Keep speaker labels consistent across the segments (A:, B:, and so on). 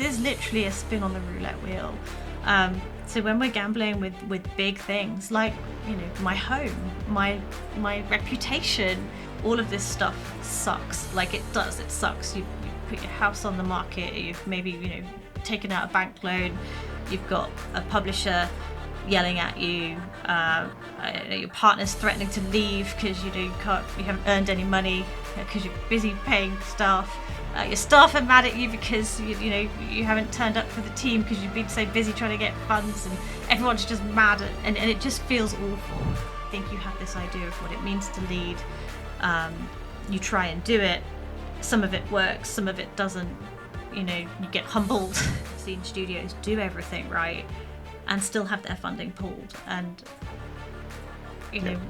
A: There's literally a spin on the roulette wheel. So when we're gambling with big things like, my home, my reputation, all of this stuff sucks. Like it does, it sucks. You put your house on the market, you've maybe, taken out a bank loan, you've got a publisher yelling at you, your partner's threatening to leave because you haven't earned any money because you're busy paying staff. Your staff are mad at you because you haven't turned up for the team because you've been so busy trying to get funds, and everyone's just mad and it just feels awful. I think you have this idea of what it means to lead. You try and do it. Some of it works, some of it doesn't. You get humbled. Seeing studios do everything right and still have their funding pulled, and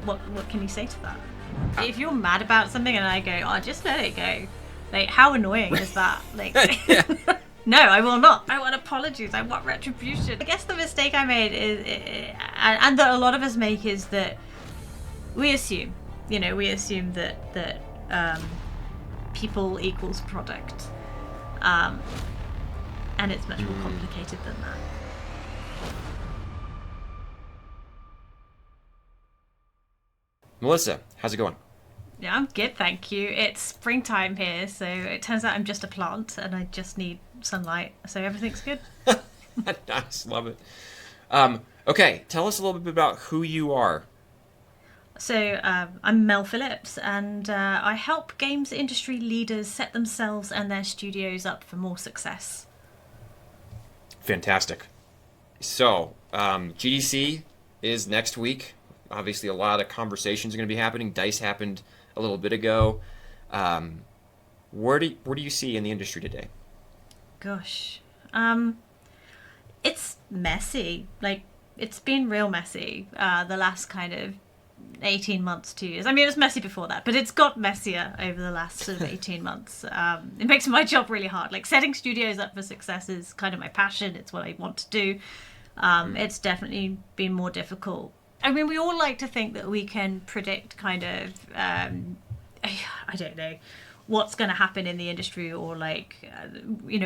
A: what can you say to that? If you're mad about something and I go, just let it go, like how annoying is that? Like no, I will not. I want apologies, I want retribution. I guess the mistake I made is, and that a lot of us make, is that we assume that people equals product, and it's much more complicated than that.
B: Melissa, how's it going?
A: Yeah, I'm good, thank you. It's springtime here, so it turns out I'm just a plant and I just need sunlight, so everything's good.
B: Nice, love it. Okay, tell us a little bit about who you are.
A: So I'm Mel Phillips, and I help games industry leaders set themselves and their studios up for more success.
B: Fantastic. So, GDC is next week. Obviously, a lot of conversations are going to be happening. DICE happened a little bit ago. Where do you see in the industry today?
A: Gosh, it's messy. Like, it's been real messy the last kind of 18 months, 2 years. I mean, it was messy before that, but it's got messier over the last sort of 18 months. It makes my job really hard. Like, setting studios up for success is kind of my passion. It's what I want to do. It's definitely been more difficult. I mean, we all like to think that we can predict kind of, I don't know, what's going to happen in the industry, or like,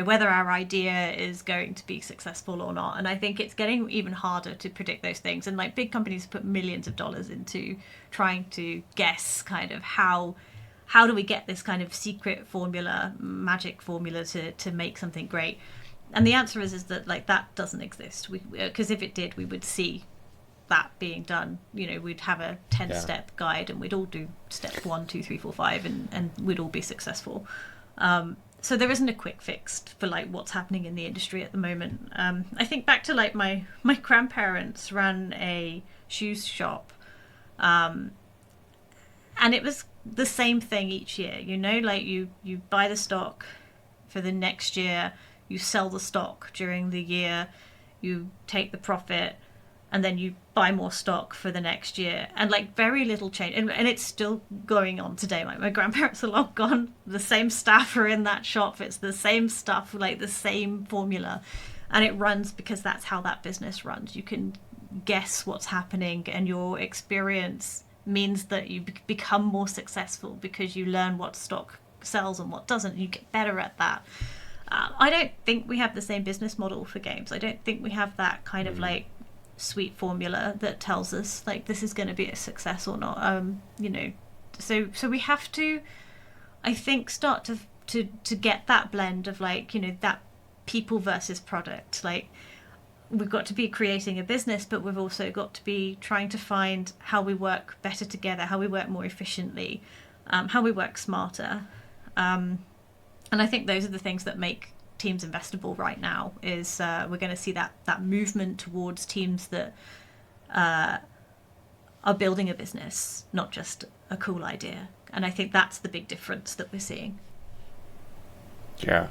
A: whether our idea is going to be successful or not. And I think it's getting even harder to predict those things. And like, big companies put millions of dollars into trying to guess kind of how do we get this kind of secret formula, magic formula to make something great. And the answer is that like that doesn't exist. Because if it did, we would see that being done. We'd have a 10-step guide and we'd all do step 1, 2, 3, 4, 5 and we'd all be successful. So there isn't a quick fix for like what's happening in the industry at the moment. I think back to like my grandparents ran a shoes shop, and it was the same thing each year. Like you buy the stock for the next year, you sell the stock during the year, you take the profit, and then you buy more stock for the next year, and like very little change, and it's still going on today. Like, my grandparents are long gone, the same staff are in that shop, it's the same stuff, like the same formula, and it runs because that's how that business runs. You can guess what's happening, and your experience means that you become more successful because you learn what stock sells and what doesn't. You get better at that. I don't think we have the same business model for games. I don't think we have that kind of like sweet formula that tells us like this is going to be a success or not. So we have to, I think, start to get that blend of like, that people versus product. Like, we've got to be creating a business, but we've also got to be trying to find how we work better together, how we work more efficiently, how we work smarter. And I think those are the things that make teams investable right now. Is we're going to see that movement towards teams that are building a business, not just a cool idea. And I think that's the big difference that we're seeing.
B: Yeah.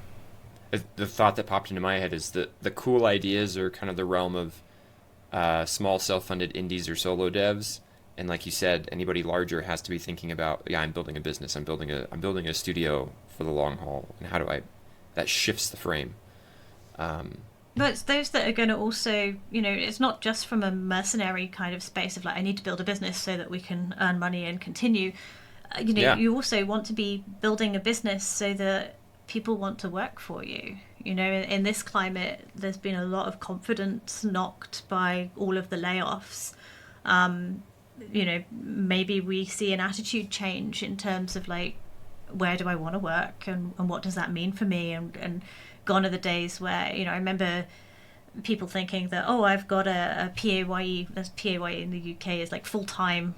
B: The thought that popped into my head is that the cool ideas are kind of the realm of small self-funded indies or solo devs. And like you said, anybody larger has to be thinking about, I'm building a business. I'm building a studio for the long haul. And how do that shifts the frame.
A: But it's those that are going to also, it's not just from a mercenary kind of space of like, I need to build a business so that we can earn money and continue. You also want to be building a business so that people want to work for you. You know, in this climate, there's been a lot of confidence knocked by all of the layoffs. You know, maybe we see an attitude change in terms of like, where do I want to work, and what does that mean for me? And gone are the days where, you know, I remember people thinking that, oh, I've got a PAYE, that's PAYE in the UK is like full-time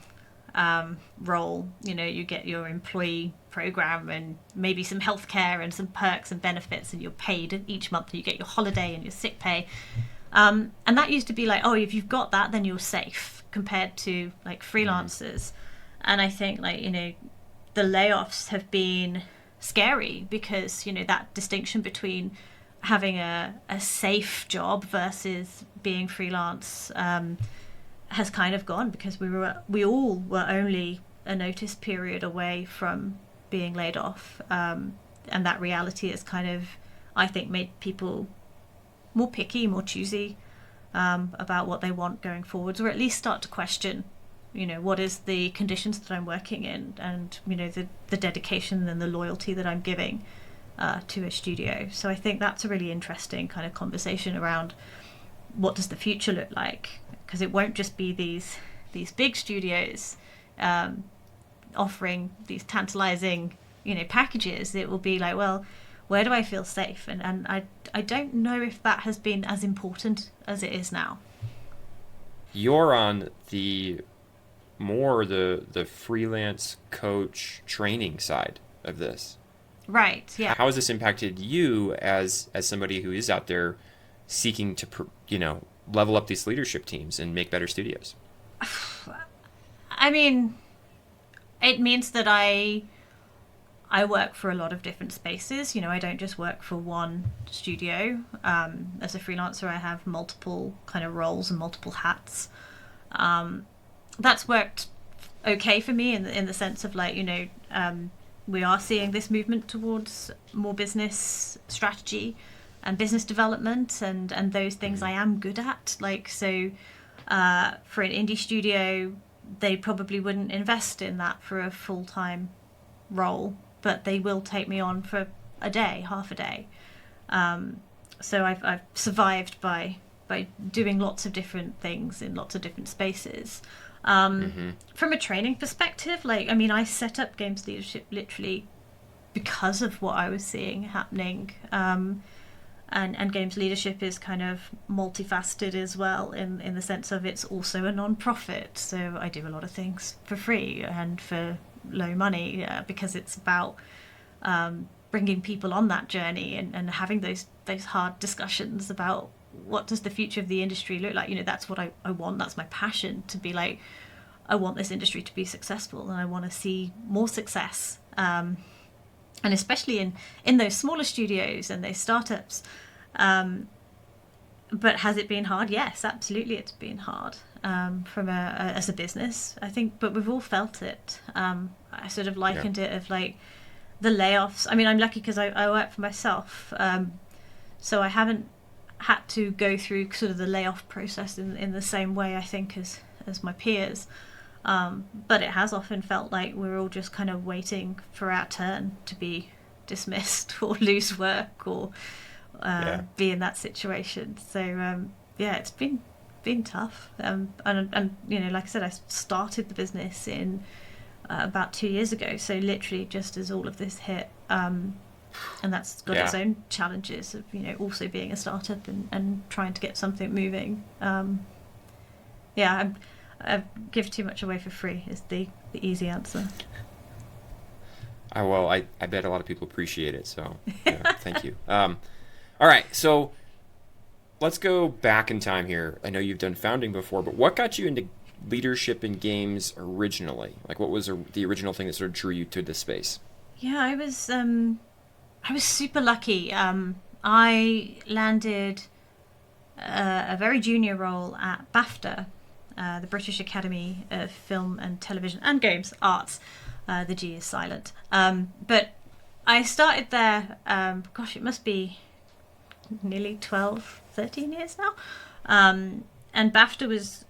A: role. You know, you get your employee program and maybe some healthcare and some perks and benefits, and you're paid each month, and you get your holiday and your sick pay. And that used to be like, oh, if you've got that, then you're safe, compared to like freelancers. And I think, like, you know, the layoffs have been scary because, you know, that distinction between having a safe job versus being freelance has kind of gone, because we all were only a notice period away from being laid off, and that reality has kind of, I think, made people more picky, more choosy about what they want going forwards, or at least start to question, you know, what is the conditions that I'm working in, and, you know, the dedication and the loyalty that I'm giving to a studio. So I think that's a really interesting kind of conversation around what does the future look like, because it won't just be these big studios offering these tantalizing, you know, packages. It will be like, well, where do I feel safe? And I don't know if that has been as important as it is now.
B: You're on the freelance coach training side of this.
A: Right, yeah.
B: How has this impacted you as somebody who is out there seeking to, you know, level up these leadership teams and make better studios?
A: I mean, it means that I work for a lot of different spaces. You know, I don't just work for one studio. As a freelancer, I have multiple kind of roles and multiple hats. That's worked okay for me in the sense of, like, you know, we are seeing this movement towards more business strategy and business development and those things I am good at. Like, so for an indie studio, they probably wouldn't invest in that for a full-time role, but they will take me on for a day, half a day. So I've survived by doing lots of different things in lots of different spaces. From a training perspective, like, I mean, I set up games leadership literally because of what I was seeing happening. And games leadership is kind of multifaceted as well in the sense of it's also a non-profit. So I do a lot of things for free and for low money because it's about bringing people on that journey and having those hard discussions about what does the future of the industry look like. You know, that's what I want. That's my passion, to be like, I want this industry to be successful, and I want to see more success. And especially in those smaller studios and those startups. But has it been hard? Yes, absolutely, it's been hard as a business, I think. But we've all felt it. I sort of likened it of like the layoffs. I mean, I'm lucky because I work for myself, so I haven't had to go through sort of the layoff process in the same way, I think, as my peers. But it has often felt like we're all just kind of waiting for our turn to be dismissed or lose work or be in that situation. So it's been tough. And you know, like I said, I started the business in about 2 years ago. So literally just as all of this hit, and that's got its own challenges of, you know, also being a startup and trying to get something moving. I give too much away for free is the easy answer.
B: Well, I bet a lot of people appreciate it, so thank you. All right, so let's go back in time here. I know you've done founding before, but what got you into leadership in games originally? Like, what was the original thing that sort of drew you to this space?
A: Yeah, I was super lucky. I landed a very junior role at BAFTA, the British Academy of Film and Television and Games Arts. The G is silent. But I started there, it must be nearly 12, 13 years now. And BAFTA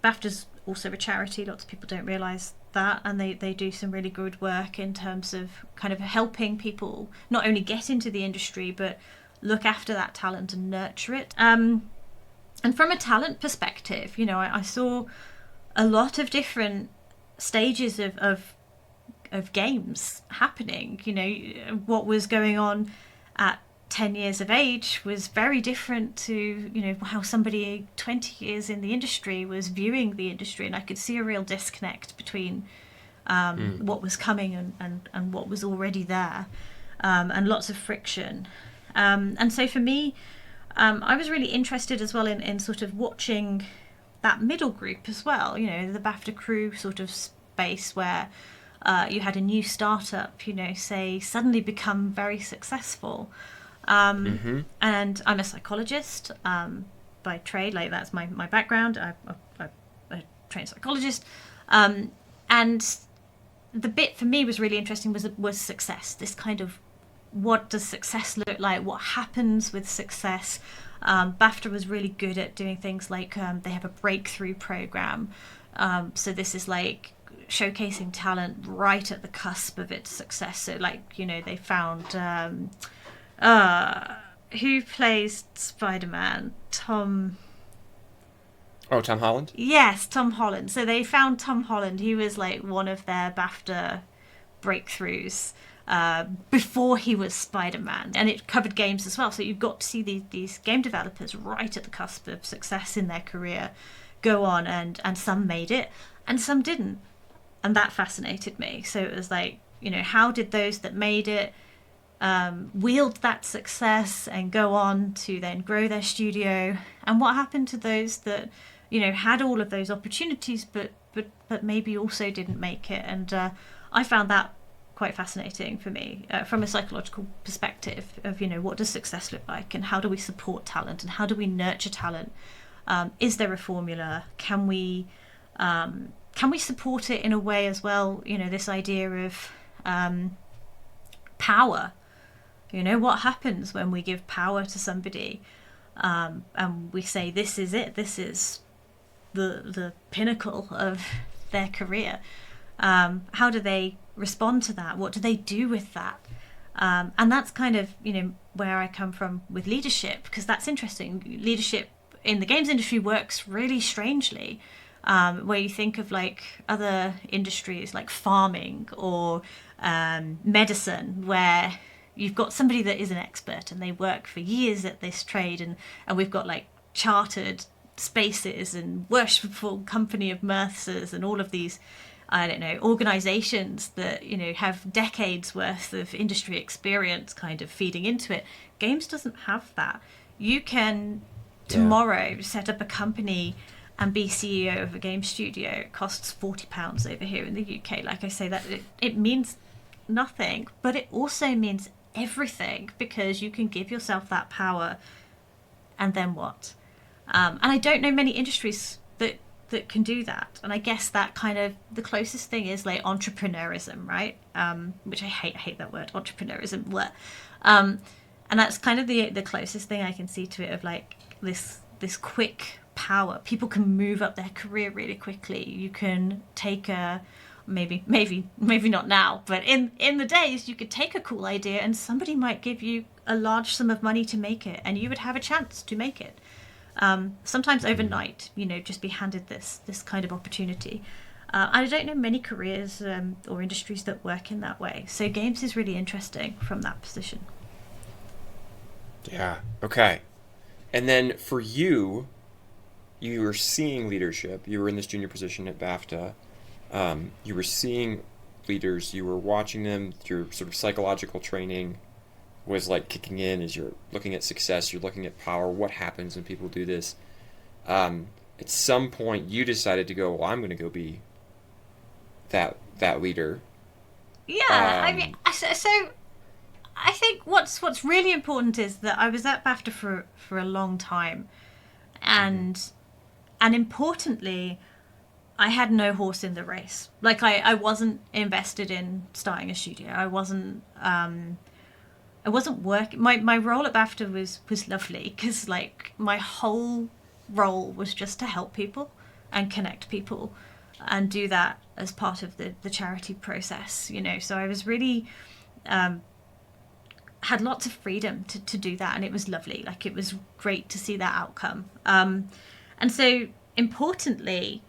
A: BAFTA's also a charity. Lots of people don't realise that, and they do some really good work in terms of kind of helping people not only get into the industry but look after that talent and nurture it. And from a talent perspective, you know, I saw a lot of different stages of games happening. You know, what was going on at 10 years of age was very different to, you know, how somebody 20 years in the industry was viewing the industry, and I could see a real disconnect between what was coming and what was already there, and lots of friction. And so for me, I was really interested as well in sort of watching that middle group as well, you know, the BAFTA crew sort of space where you had a new startup, you know, say suddenly become very successful. And I'm a psychologist by trade, like that's my background. I'm a trained psychologist. And the bit for me was really interesting was success, this kind of what does success look like, what happens with success. BAFTA was really good at doing things like they have a breakthrough program. So this is like showcasing talent right at the cusp of its success. So like, you know, they found who plays Spider-Man? Tom
B: Holland?
A: Yes, Tom Holland. So they found Tom Holland. He was like one of their BAFTA breakthroughs before he was Spider-Man. And it covered games as well. So you've got to see these game developers right at the cusp of success in their career go on, and some made it and some didn't. And that fascinated me. So it was like, you know, how did those that made it wield that success and go on to then grow their studio, and what happened to those that, you know, had all of those opportunities but maybe also didn't make it. And I found that quite fascinating for me from a psychological perspective of, you know, what does success look like and how do we support talent and how do we nurture talent. Is there a formula? Can we support it in a way as well, you know, this idea of power. You know, what happens when we give power to somebody and we say, this is it, this is the pinnacle of their career. How do they respond to that? What do they do with that? And that's kind of, you know, where I come from with leadership, because that's interesting. Leadership in the games industry works really strangely, where you think of like other industries like farming or medicine, where you've got somebody that is an expert and they work for years at this trade, and we've got like chartered spaces and worshipful company of Mercers and all of these, I don't know, organizations that, you know, have decades worth of industry experience kind of feeding into it. Games doesn't have that. You can tomorrow set up a company and be CEO of a game studio. It costs £40 over here in the UK. Like I say, that it means nothing, but it also means everything, because you can give yourself that power, and then what? And I don't know many industries that can do that. And I guess that kind of the closest thing is like entrepreneurism, right? Which I hate that word, entrepreneurism. And that's kind of the closest thing I can see to it, of like this quick power. People can move up their career really quickly. You can take a maybe not now, but in the days you could take a cool idea and somebody might give you a large sum of money to make it, and you would have a chance to make it. Sometimes overnight, you know, just be handed this kind of opportunity. I don't know many careers or industries that work in that way. So games is really interesting from that position.
B: Yeah. Okay. And then for you, you were seeing leadership. You were in this junior position at BAFTA. You were seeing leaders. You were watching them. Your sort of psychological training was like kicking in as you're looking at success. You're looking at power. What happens when people do this? At some point, you decided to go, well, I'm going to go be that leader.
A: Yeah. I mean, so I think what's really important is that I was at BAFTA for a long time, and importantly, I had no horse in the race. Like I wasn't invested in starting a studio. I wasn't working. My role at BAFTA was lovely, because like my whole role was just to help people and connect people. and do that as part of the charity process, you know. So I was really had lots of freedom to do that, and it was lovely. Like, it was great to see that outcome. And so importantly,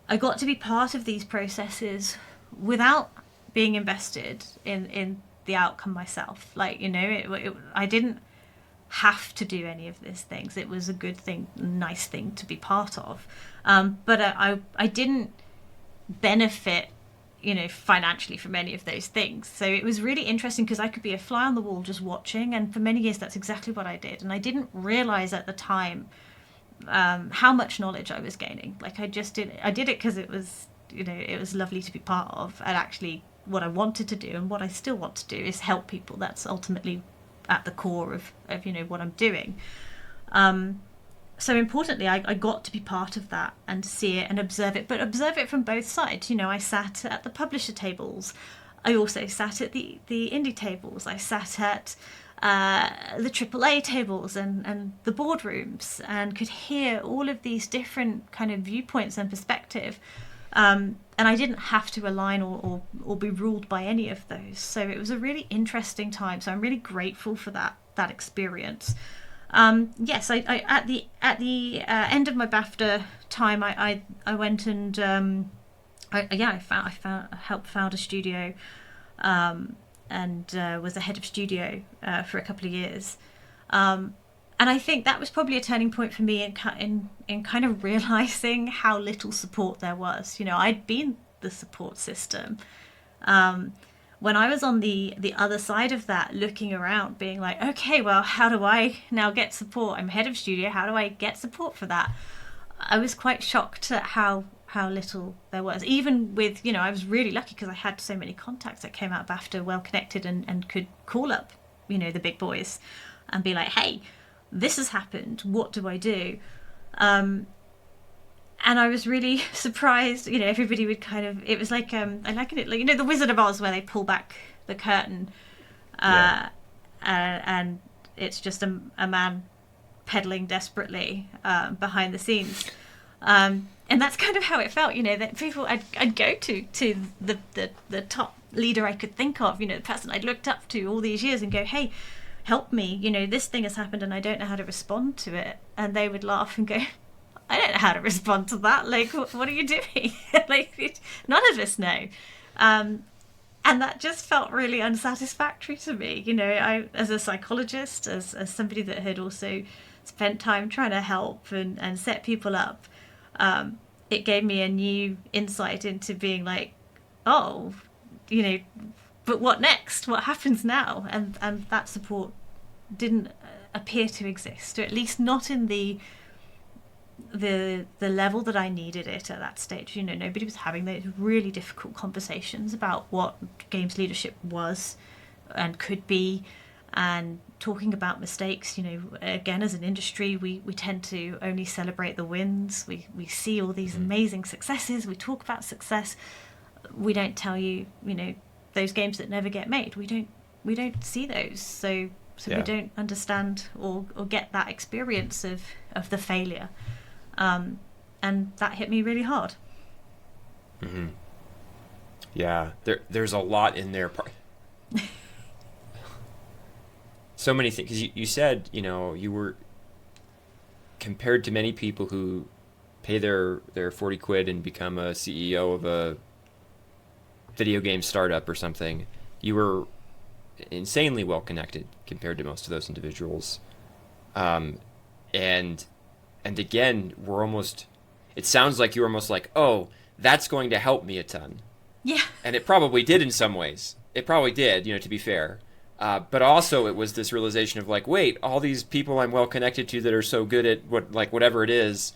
A: I got to be part of these processes without being invested in the outcome myself. Like, you know, I didn't have to do any of these things. It was a good thing, nice thing to be part of. But I didn't benefit, you know, financially from any of those things. So it was really interesting because I could be a fly on the wall just watching, and for many years that's exactly what I did. And I didn't realize at the time how much knowledge I was gaining. Like, I did it because it was, you know, it was lovely to be part of, and actually what I wanted to do and what I still want to do is help people. That's ultimately at the core of you know, what I'm doing. So importantly, I got to be part of that and see it and observe it, but observe it from both sides. You know, I sat at the publisher tables. I also sat at the indie tables. I sat at the AAA tables and the boardrooms, and could hear all of these different kind of viewpoints and perspective. And I didn't have to align or be ruled by any of those. So it was a really interesting time. So I'm really grateful for that experience. Yes, I at the end of my BAFTA time, I went and I helped found a studio, and was the head of studio for a couple of years, and I think that was probably a turning point for me in kind of realizing how little support there was. You know, I'd been the support system. When I was on the other side of that, looking around, being like, okay, well, how do I now get support? I'm head of studio. How do I get support for that? I was quite shocked at how little there was. Even with, you know, I was really lucky because I had so many contacts that came out of BAFTA, well connected, and could call up, you know, the big boys and be like, hey, this has happened. What do I do? And I was really surprised, you know, everybody would kind of, it was like, I liken it like, you know, the Wizard of Oz, where they pull back the curtain, and it's just a man pedaling desperately behind the scenes. And that's kind of how it felt, you know, that people I'd go to the top leader I could think of, you know, the person I'd looked up to all these years, and go, hey, help me, you know, this thing has happened and I don't know how to respond to it. And they would laugh and go, I don't know how to respond to that. Like, what are you doing? Like, none of us know. And that just felt really unsatisfactory to me. You know, I, as a psychologist, as somebody that had also spent time trying to help and set people up, it gave me a new insight into being like, oh, you know, but what next? What happens now? And that support didn't appear to exist, or at least not in the level that I needed it at that stage. You know, nobody was having those really difficult conversations about what games leadership was and could be, and talking about mistakes. You know, again, as an industry, we tend to only celebrate the wins. We see all these amazing successes. We talk about success. We don't tell you, you know, those games that never get made. We don't see those. So we don't understand or get that experience of the failure. And that hit me really hard.
B: Mm-hmm. Yeah, there's a lot in there. So many things. Because you said, you know, you were compared to many people who pay their 40 quid and become a CEO of a video game startup or something. You were insanely well connected compared to most of those individuals. And again, it sounds like you were almost like, oh, that's going to help me a ton.
A: Yeah. And
B: it probably did in some ways. It probably did, you know, to be fair. But also it was this realization of like, wait, all these people I'm well connected to that are so good at whatever it is.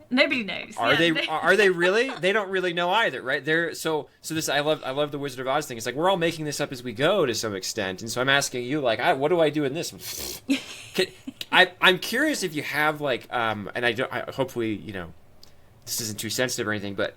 A: Nobody knows.
B: Are they really? They don't really know either, right? So this, I love the Wizard of Oz thing. It's like, we're all making this up as we go to some extent. And so I'm asking you, like, what do I do in this? I'm curious if you have like, and hopefully, you know, this isn't too sensitive or anything, but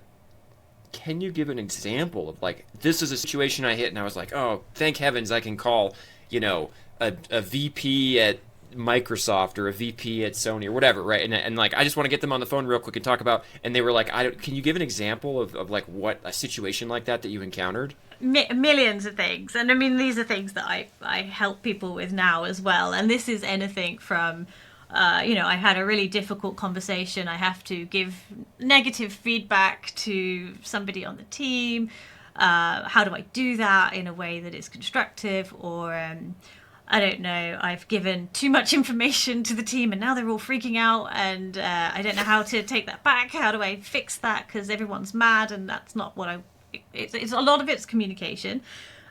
B: can you give an example of like, this is a situation I hit and I was like, oh, thank heavens I can call, you know, a VP at Microsoft or a VP at Sony or whatever, right? And like, I just want to get them on the phone real quick and talk about, and they were like, can you give an example of like what a situation like that you encountered?
A: Millions of things. And I mean, these are things that I help people with now as well. And this is anything from, I had a really difficult conversation. I have to give negative feedback to somebody on the team. How do I do that in a way that is constructive? Or I don't know, I've given too much information to the team and now they're all freaking out, and I don't know how to take that back. How do I fix that? Because everyone's mad, and that's not what it's a lot of it's communication.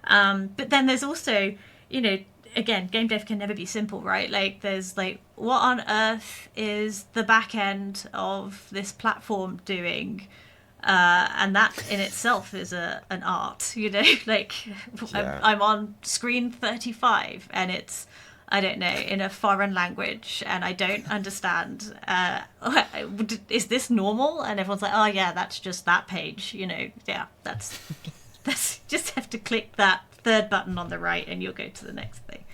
A: But then there's also, again, game dev can never be simple, right? Like, there's like, what on earth is the back end of this platform doing? And that in itself is an art, like,
B: Yeah.
A: I'm on screen 35 and it's, I don't know, in a foreign language and I don't understand. Is this normal? And everyone's like, oh yeah, that's just that page, yeah, that's just have to click that third button on the right and you'll go to the next thing.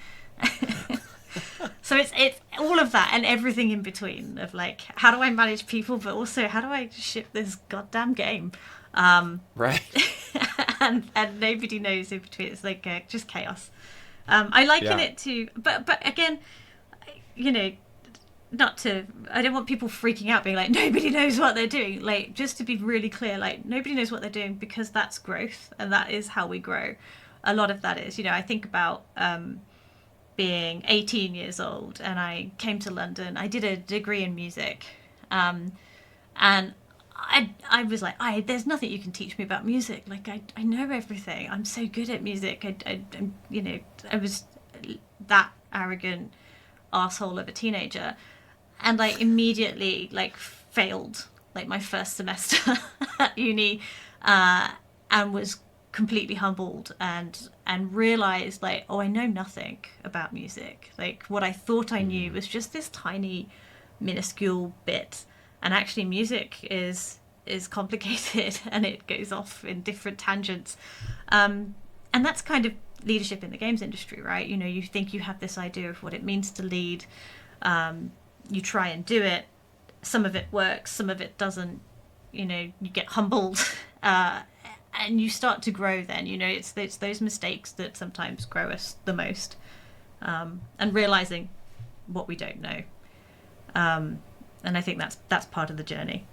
A: So it's all of that and everything in between of like, how do I manage people, but also how do I ship this goddamn game?
B: Right.
A: and nobody knows in between. It's like just chaos. I liken it to, but again, I don't want people freaking out being like, nobody knows what they're doing. Like, just to be really clear, like, nobody knows what they're doing, because that's growth and that is how we grow. A lot of that is, I think about being 18 years old and I came to London. I did a degree in music, and I was like, there's nothing you can teach me about music. Like, I know everything. I'm so good at music. I was that arrogant asshole of a teenager, and I immediately like failed like my first semester at uni, and was completely humbled and realized like, oh, I know nothing about music. Like, what I thought I knew was just this tiny minuscule bit, and actually music is complicated and it goes off in different tangents, and that's kind of leadership in the games industry, right? You think you have this idea of what it means to lead, you try and do it, some of it works, some of it doesn't, you get humbled, and you start to grow then. It's those mistakes that sometimes grow us the most, and realizing what we don't know, and I think that's part of the journey.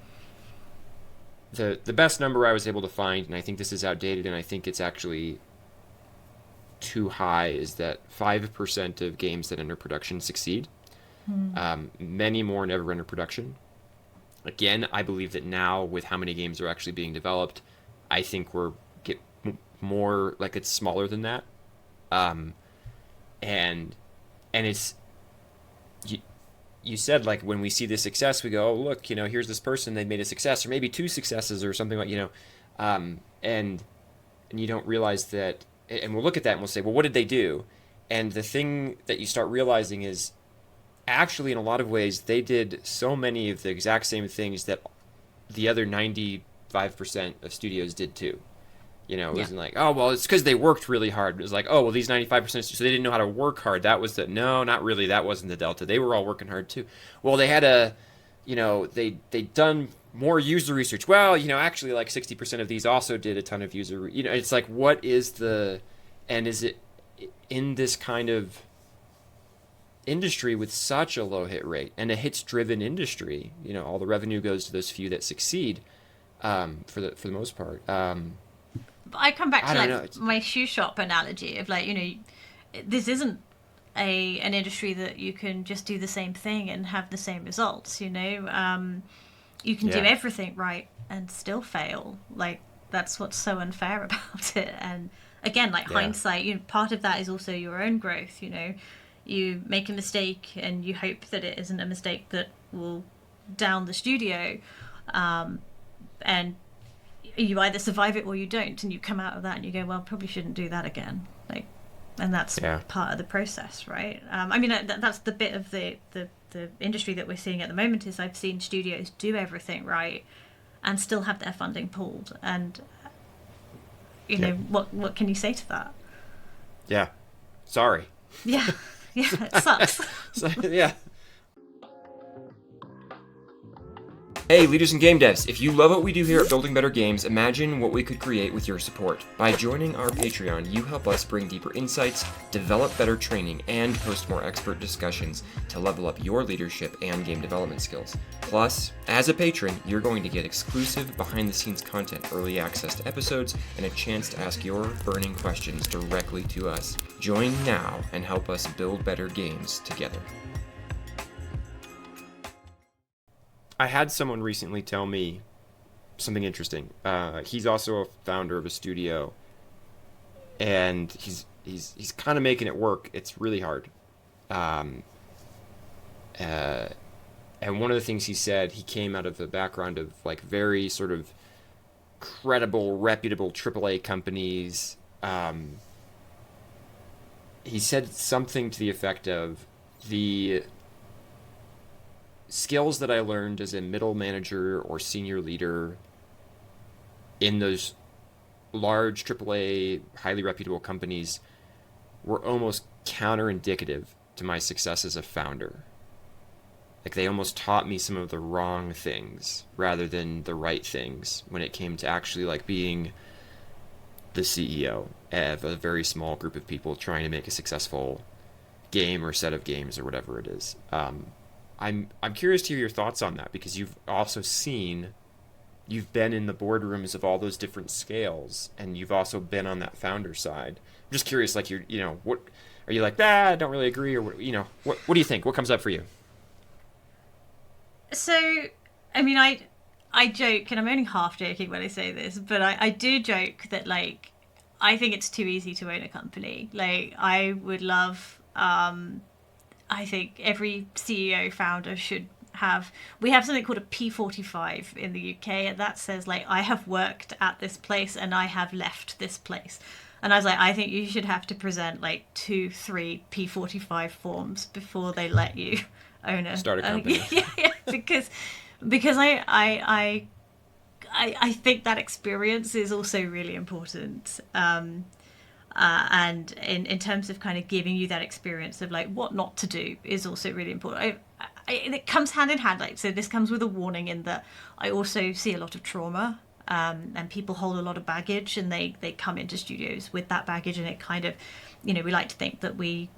B: The best number I was able to find, and I think this is outdated and I think it's actually too high, is that 5% of games that enter production succeed. Many more never enter production. Again, I believe that now, with how many games are actually being developed, I think we're get more like it's smaller than that. And it's, you said, like, when we see the success, we go, oh, look, here's this person, they made a success, or maybe two successes or something, like, and you don't realize that. And we'll look at that and we'll say, well, what did they do? And the thing that you start realizing is, actually, in a lot of ways, they did so many of the exact same things that the other 95% of studios did too. It wasn't like, oh, well, it's because they worked really hard. It was like, oh, well, these 95%, so they didn't know how to work hard. That was no, not really. That wasn't the delta. They were all working hard too. Well, they had they'd done more user research. Well, actually, like 60% of these also did a ton of user. It's like, what is and is it in this kind of industry with such a low hit rate and a hits-driven industry? All the revenue goes to those few that succeed, for the most part.
A: I come back to my shoe shop analogy of like, this isn't an industry that you can just do the same thing and have the same results. You can do everything right and still fail. Like, that's what's so unfair about it. And again, like, hindsight, part of that is also your own growth. You make a mistake and you hope that it isn't a mistake that will down the studio, and you either survive it or you don't, and you come out of that and you go, well, probably shouldn't do that again. Like, and that's part of the process, right? I mean, that's the bit of the industry that we're seeing at the moment, is I've seen studios do everything right and still have their funding pulled, and what can you say to that?
B: Yeah, sorry.
A: Yeah. Yeah, it sucks.
B: So, yeah. Hey, leaders and game devs, if you love what we do here at Building Better Games, imagine what we could create with your support. By joining our Patreon, you help us bring deeper insights, develop better training, and host more expert discussions to level up your leadership and game development skills. Plus, as a patron, you're going to get exclusive behind-the-scenes content, early access to episodes, and a chance to ask your burning questions directly to us. Join now and help us build better games together. I had someone recently tell me something interesting. He's also a founder of a studio, and he's kind of making it work. It's really hard. And one of the things he said, he came out of the background of like very sort of credible, reputable AAA companies. He said something to the effect of the skills that I learned as a middle manager or senior leader in those large AAA, highly reputable companies were almost counterindicative to my success as a founder. Like they almost taught me some of the wrong things rather than the right things when it came to actually like being the CEO of a very small group of people trying to make a successful game or set of games or whatever it is. I'm curious to hear your thoughts on that, because you've been in the boardrooms of all those different scales, and you've also been on that founder side. I'm just curious, like what are you like? I don't really agree, or what do you think? What comes up for you?
A: So, I mean, I joke, and I'm only half joking when I say this, but I do joke that like I think it's too easy to own a company. Like I would love. I think every CEO founder should have, we have something called a P45 in the UK, and that says like, I have worked at this place and I have left this place. And I was like, I think you should have to present like 2-3 P45 forms before they let you own start a company. Yeah, because I think that experience is also really important. And in terms of kind of giving you that experience of like what not to do is also really important. It comes hand in hand. Like, so this comes with a warning in that I also see a lot of trauma, and people hold a lot of baggage, and they come into studios with that baggage, and it kind of, we like to think that we're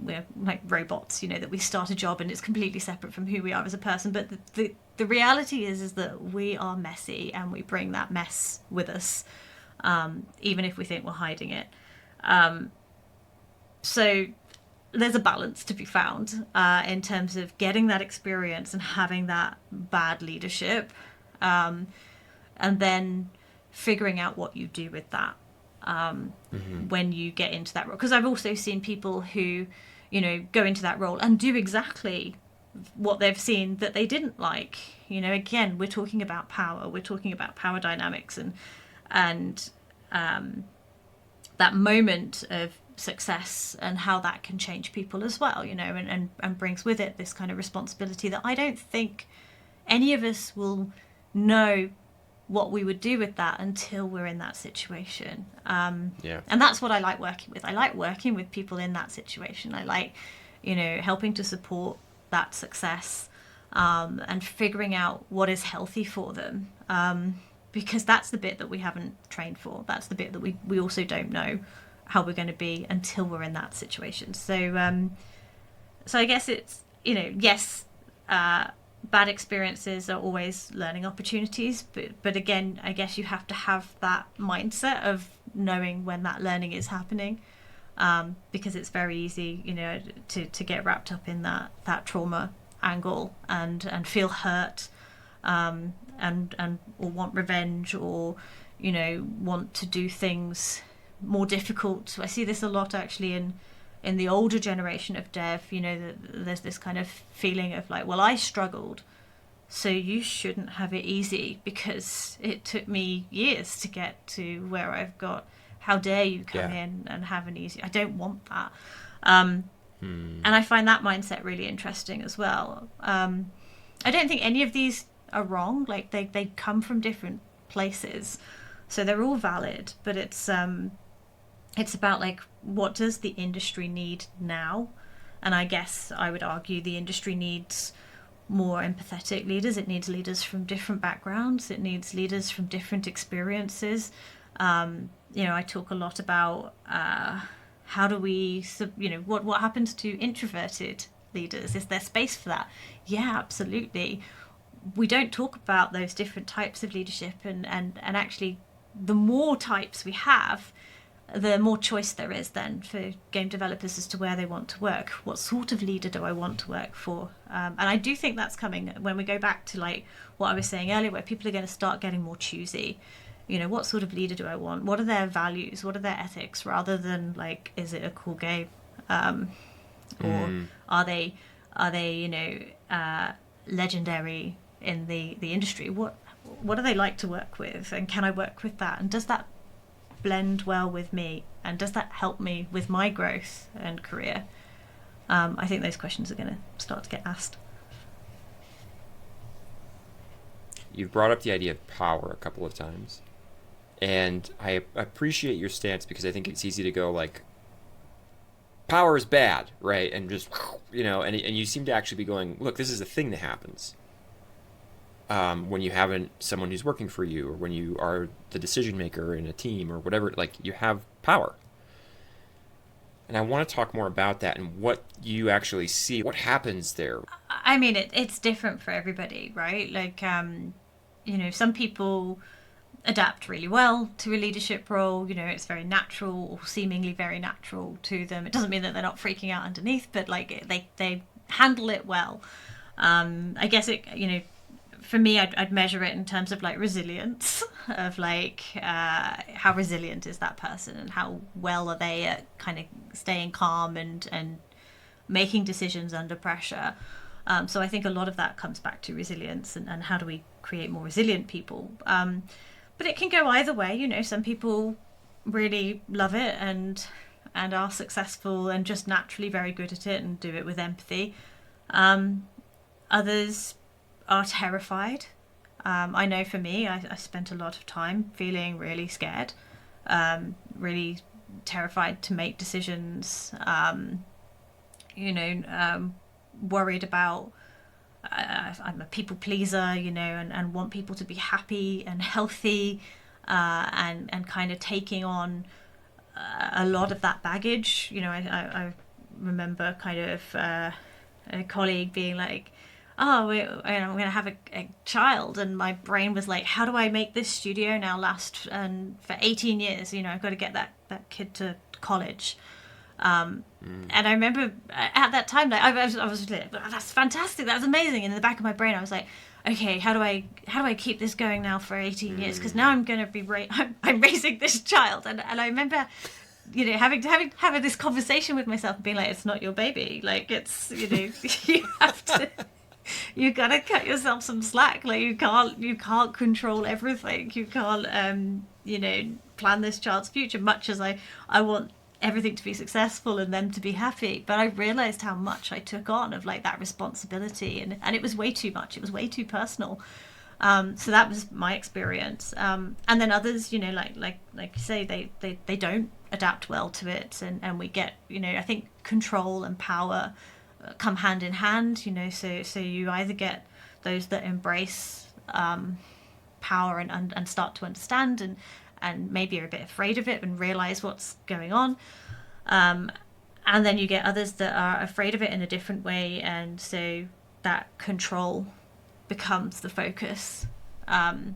A: like robots, that we start a job and it's completely separate from who we are as a person. But the reality is that we are messy, and we bring that mess with us, even if we think we're hiding it. So there's a balance to be found in terms of getting that experience and having that bad leadership, and then figuring out what you do with that when you get into that role. Because I've also seen people who, go into that role and do exactly what they've seen that they didn't like. Again, we're talking about power. We're talking about power dynamics and that moment of success and how that can change people as well, and brings with it this kind of responsibility that I don't think any of us will know what we would do with that until we're in that situation. And that's what I like working with. I like working with people in that situation. I like, helping to support that success, and figuring out what is healthy for them. Because that's the bit that we haven't trained for. That's the bit that we also don't know how we're going to be until we're in that situation. So I guess it's, yes, bad experiences are always learning opportunities. But again, I guess you have to have that mindset of knowing when that learning is happening, because it's very easy, to get wrapped up in that trauma angle and feel hurt, and or want revenge, or want to do things more difficult. I see this a lot actually in the older generation of dev. There's this kind of feeling of like, well, I struggled, so you shouldn't have it easy because it took me years to get to where I've got. How dare you come in and have an easy? I don't want that. And I find that mindset really interesting as well. I don't think any of these are wrong. Like they come from different places, so they're all valid. But it's about like, what does the industry need now, And I guess I would argue the industry needs more empathetic leaders. It needs leaders from different backgrounds. It needs leaders from different experiences. I talk a lot about how do we, what happens to introverted leaders? Is there space for that? Yeah, absolutely. We don't talk about those different types of leadership, and actually the more types we have, the more choice there is then for game developers as to where they want to work. What sort of leader do I want to work for? And I do think that's coming when we go back to like what I was saying earlier, where people are going to start getting more choosy. What sort of leader do I want? What are their values? What are their ethics? Rather than like, is it a cool game? Or are they legendary in the industry? What do they like to work with? And can I work with that? And does that blend well with me? And does that help me with my growth and career? I think those questions are going to start to get asked.
B: You've brought up the idea of power a couple of times. And I appreciate your stance, because I think it's easy to go like, power is bad, right? And just, and you seem to actually be going, look, this is a thing that happens when you have someone who's working for you, or when you are the decision maker in a team or whatever, like you have power. And I want to talk more about that and what you actually see, what happens there.
A: I mean, it's different for everybody, right? Like, some people adapt really well to a leadership role. It's very natural, or seemingly very natural to them. It doesn't mean that they're not freaking out underneath, but like they handle it well. I guess for me, I'd measure it in terms of like resilience, of like how resilient is that person, and how well are they at kind of staying calm and making decisions under pressure. So I think a lot of that comes back to resilience, and how do we create more resilient people. But it can go either way. Some people really love it and are successful and just naturally very good at it and do it with empathy. Others are terrified. I know for me, I spent a lot of time feeling really scared, really terrified to make decisions, worried about, I'm a people pleaser, and want people to be happy and healthy, and kind of taking on a lot of that baggage. I remember kind of a colleague being like, oh, I'm going to have a child, and my brain was like, how do I make this studio now last and for 18 years? I've got to get that kid to college. And I remember at that time, like, I was like, that's fantastic, that's amazing. And in the back of my brain, I was like, okay, how do I keep this going now for 18 years? Because now I'm going to be I'm raising this child, and I remember, having this conversation with myself and being like, it's not your baby, like it's you have to. You gotta cut yourself some slack. Like you can't control everything. You can't plan this child's future. Much as I want everything to be successful and them to be happy, but I realized how much I took on of like that responsibility, and it was way too much. It was way too personal. So that was my experience. And then others, like you say, they don't adapt well to it, and we get, I think control and power come hand in hand, so you either get those that embrace power and start to understand and maybe are a bit afraid of it and realize what's going on, and then you get others that are afraid of it in a different way, and so that control becomes the focus, and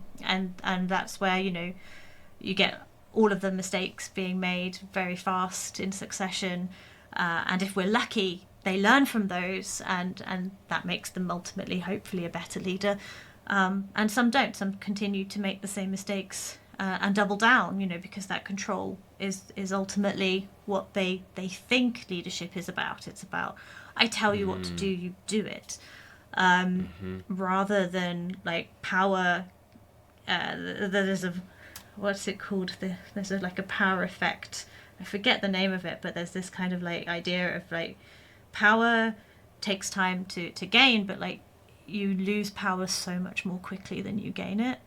A: that's where you get all of the mistakes being made very fast in succession, and if we're lucky, they learn from those, and that makes them ultimately, hopefully, a better leader. And some don't. Some continue to make the same mistakes and double down, because that control is ultimately what they think leadership is about. It's about, I tell you what to do, you do it, rather than like power. There's what's it called? There's like a power effect. I forget the name of it, but there's this kind of like idea of like, power takes time to gain, but like you lose power so much more quickly than you gain it,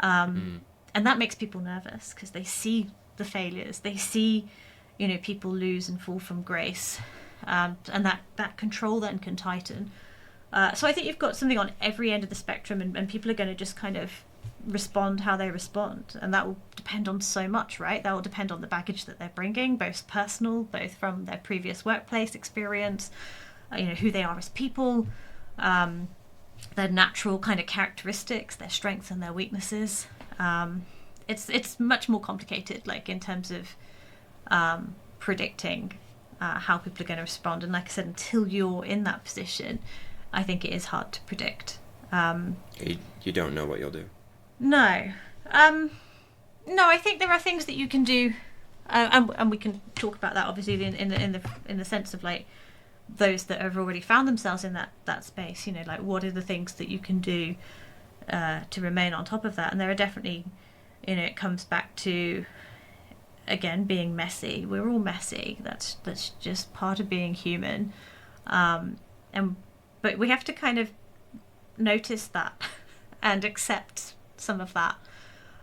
A: and that makes people nervous because they see the failures, they see people lose and fall from grace, and that control then can tighten. So I think you've got something on every end of the spectrum, and people are going to just kind of respond how they respond, and that will depend on so much, right? That will depend on the baggage that they're bringing, both personal, both from their previous workplace experience, who they are as people, their natural kind of characteristics, their strengths and their weaknesses. It's much more complicated, like in terms of predicting how people are going to respond. And like I said, until you're in that position, I think it is hard to predict.
B: You don't know what you'll do.
A: No. No, I think there are things that you can do, and we can talk about that obviously in the sense of like those that have already found themselves in that space. Like what are the things that you can do to remain on top of that? And there are definitely, it comes back to, again, being messy. We're all messy. That's just part of being human. But we have to kind of notice that and accept some of that.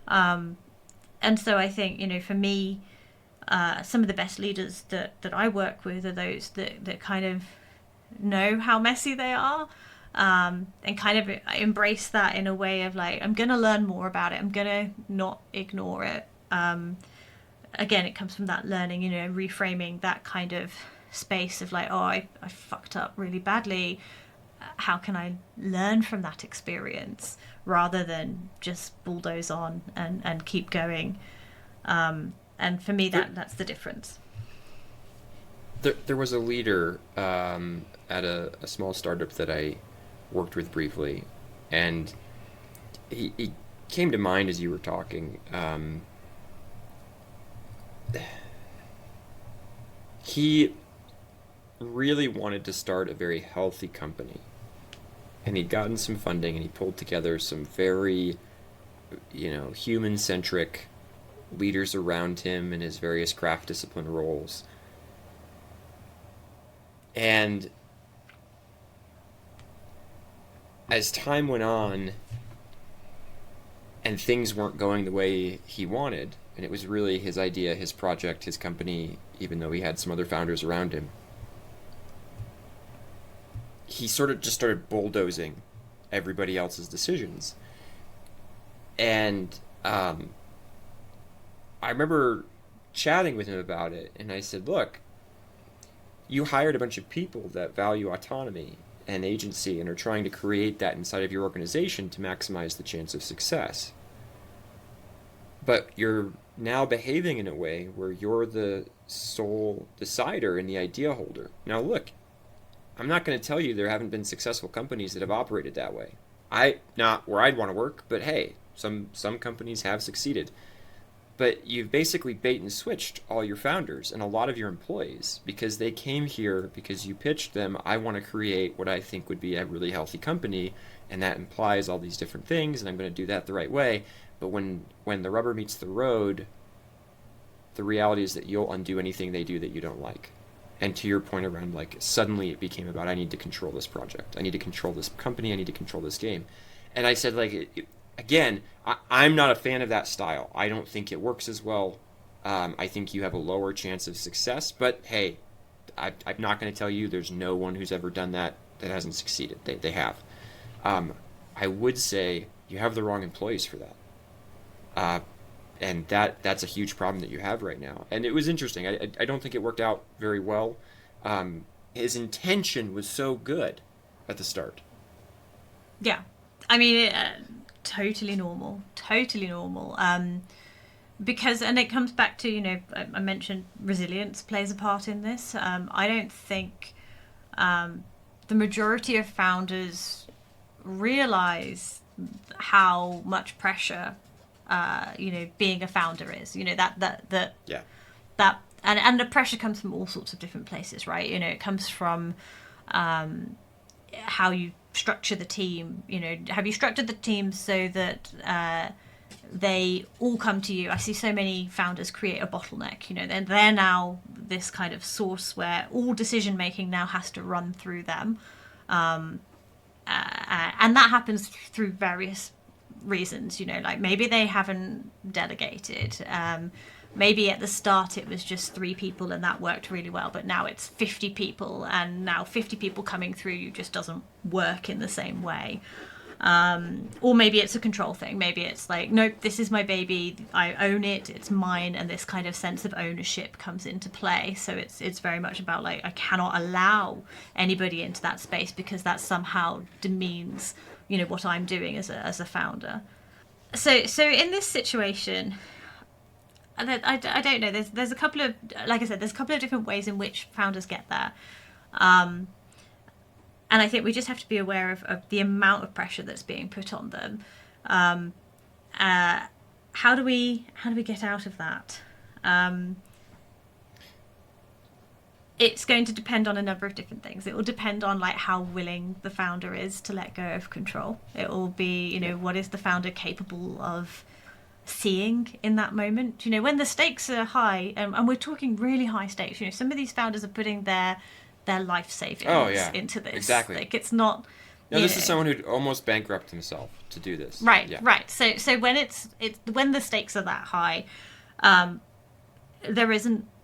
A: And so I think, for me, some of the best leaders that I work with are those that kind of know how messy they are, and kind of embrace that in a way of like, I'm going to learn more about it. I'm going to not ignore it. Again, it comes from that learning, reframing that kind of space of like, oh, I fucked up really badly. How can I learn from that experience rather than just bulldoze on and keep going? And for me, that's the difference.
B: There was a leader at a small startup that I worked with briefly, and he came to mind as you were talking. He really wanted to start a very healthy company, and he'd gotten some funding, and he pulled together some very, human-centric leaders around him in his various craft discipline roles. And as time went on and things weren't going the way he wanted, and it was really his idea, his project, his company, even though he had some other founders around him, he sort of just started bulldozing everybody else's decisions. And I remember chatting with him about it, and I said, look, you hired a bunch of people that value autonomy and agency and are trying to create that inside of your organization to maximize the chance of success. But you're now behaving in a way where you're the sole decider and the idea holder. Now look, I'm not going to tell you there haven't been successful companies that have operated that way. Not where I'd want to work, but hey, some companies have succeeded. But you've basically bait and switched all your founders and a lot of your employees because they came here because you pitched them, I want to create what I think would be a really healthy company, and that implies all these different things, and I'm going to do that the right way. But when the rubber meets the road, the reality is that you'll undo anything they do that you don't like. And to your point around, like, suddenly it became about, I need to control this project. I need to control this company. I need to control this game. And I said, like, again, I'm not a fan of that style. I don't think it works as well. I think you have a lower chance of success. But, hey, I'm not going to tell you there's no one who's ever done that hasn't succeeded. They have. I would say you have the wrong employees for that. And that's a huge problem that you have right now. And it was interesting. I don't think it worked out very well. His intention was so good at the start.
A: Yeah. I mean, totally normal. Because, and it comes back to, I mentioned resilience plays a part in this. I don't think the majority of founders realize how much pressure being a founder is,
B: Yeah.
A: And the pressure comes from all sorts of different places, right? It comes from how you structure the team. Have you structured the team so that they all come to you? I see so many founders create a bottleneck. They're now this kind of source where all decision making now has to run through them, and that happens through various reasons. Like maybe they haven't delegated, maybe at the start it was just 3 people and that worked really well, but now it's 50 people, and now 50 people coming through you just doesn't work in the same way. Or maybe it's a control thing. Maybe it's like, nope, this is my baby, I own it, it's mine, and this kind of sense of ownership comes into play. So it's very much about like, I cannot allow anybody into that space because that somehow demeans, you know, what I'm doing as a founder. So in this situation, I don't know. There's a couple of, like I said, there's a couple of different ways in which founders get there. And I think we just have to be aware of the amount of pressure that's being put on them. How do we get out of that? It's going to depend on a number of different things. It will depend on like how willing the founder is to let go of control. It will be, you know, what is the founder capable of seeing in that moment? You know, when the stakes are high, and we're talking really high stakes. You know, some of these founders are putting their life savings into this.
B: Exactly.
A: Like, it's not.
B: No, this is someone who'd almost bankrupt himself to do this.
A: Right,
B: yeah.
A: right. So when it's when the stakes are that high,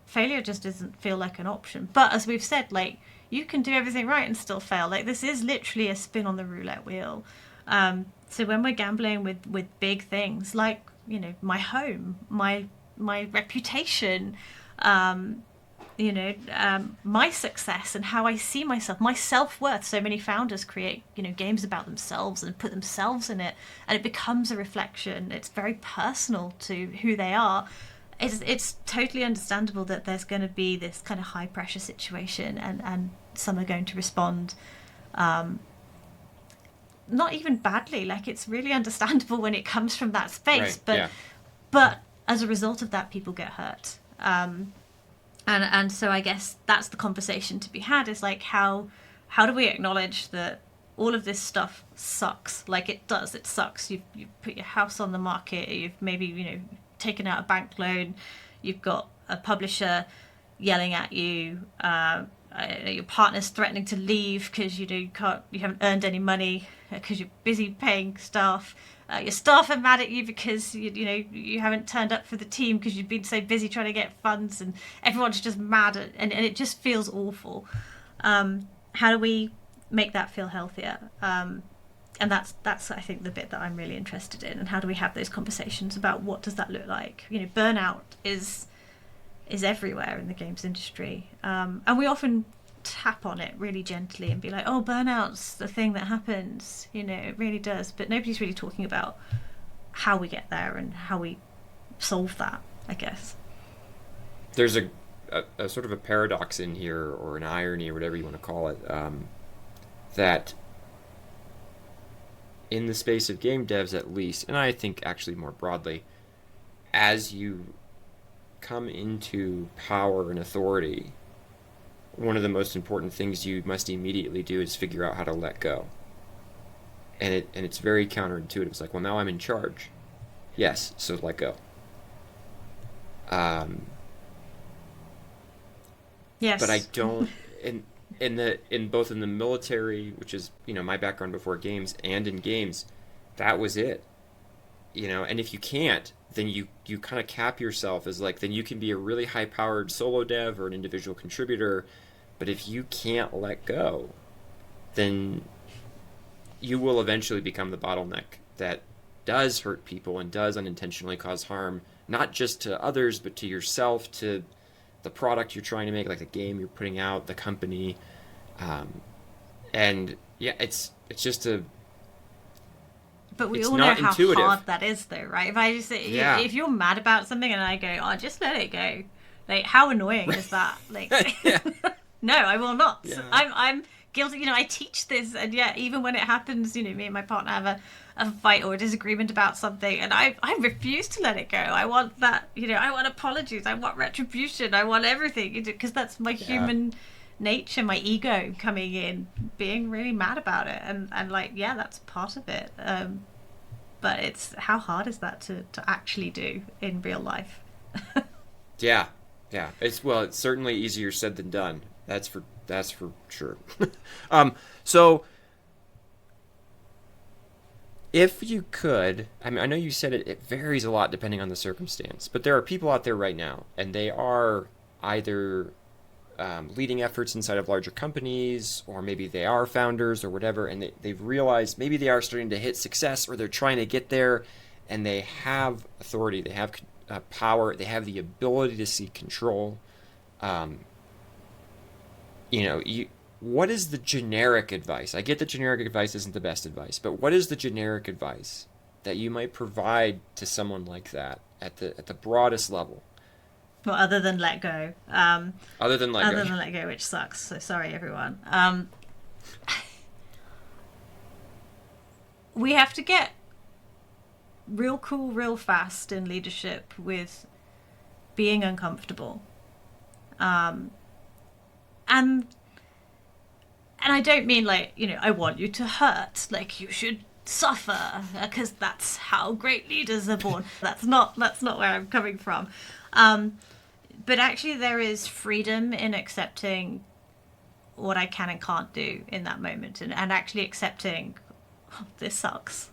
A: failure just doesn't feel like an option. But as we've said, like, you can do everything right and still fail. Like, this is literally a spin on the roulette wheel. So when we're gambling with big things, like, you know, my home, my reputation, you know, my success and how I see myself, my self-worth. So many founders create, you know, games about themselves and put themselves in it, and it becomes a reflection. It's very personal to who they are. It's totally understandable that there's going to be this kind of high pressure situation, and some are going to respond not even badly. Like, it's really understandable when it comes from that space, but as a result of that, people get hurt. And so I guess that's the conversation to be had, is like, how do we acknowledge that all of this stuff sucks? Like, it does, it sucks. You've put your house on the market, you've maybe, you know, taken out a bank loan, you've got a publisher yelling at you, your partner's threatening to leave because you haven't earned any money because you're busy paying staff. Your staff are mad at you because you haven't turned up for the team because you've been so busy trying to get funds, and everyone's just mad and it just feels awful. How do we make that feel healthier? And that's I think the bit that I'm really interested in, and how do we have those conversations about what does that look like? You know, burnout is everywhere in the games industry, and we often tap on it really gently and be like, oh, burnout's the thing that happens, you know, it really does, but nobody's really talking about how we get there and how we solve that, I guess.
B: There's a sort of a paradox in here, or an irony, or whatever you want to call it, that in the space of game devs at least, and I think actually more broadly, as you come into power and authority, one of the most important things you must immediately do is figure out how to let go. And it's very counterintuitive. It's like, well, now I'm in charge. Yes, so let go.
A: Yes.
B: But I don't, in both in the military, which is, you know, my background before games, and in games, that was it. You know, and if you can't, then you kind of cap yourself as like, then you can be a really high-powered solo dev or an individual contributor, but if you can't let go, then you will eventually become the bottleneck that does hurt people and does unintentionally cause harm, not just to others, but to yourself, to the product you're trying to make, like the game you're putting out, the company. And yeah, it's just a...
A: But we all know how hard that is, though, right? If I just say, if you're mad about something and I go, oh, just let it go. Like, how annoying is that? Like, no, I will not. Yeah. I'm guilty. You know, I teach this, and even when it happens, you know, me and my partner have a fight or a disagreement about something, and I refuse to let it go. I want that, you know, I want apologies, I want retribution, I want everything, because that's my human nature, my ego coming in, being really mad about it, and like, that's part of it. But it's, how hard is that to actually do in real life?
B: Yeah. It's certainly easier said than done. That's for sure. So If you could, I mean, I know you said it varies a lot depending on the circumstance, but there are people out there right now, and they are either leading efforts inside of larger companies, or maybe they are founders or whatever, and they've realized maybe they are starting to hit success, or they're trying to get there, and they have authority, they have power, they have the ability to seek control. Um, what is the generic advice? I get that generic advice isn't the best advice, but what is the generic advice that you might provide to someone like that at the broadest level?
A: Well, other than let go.
B: Other than let
A: Other
B: go.
A: than let go, which sucks. So sorry, everyone. We have to get real cool, real fast in leadership with being uncomfortable. And I don't mean like, I want you to hurt, like you should suffer, because that's how great leaders are born. That's not where I'm coming from. But actually there is freedom in accepting what I can and can't do in that moment, and actually accepting, oh, this sucks.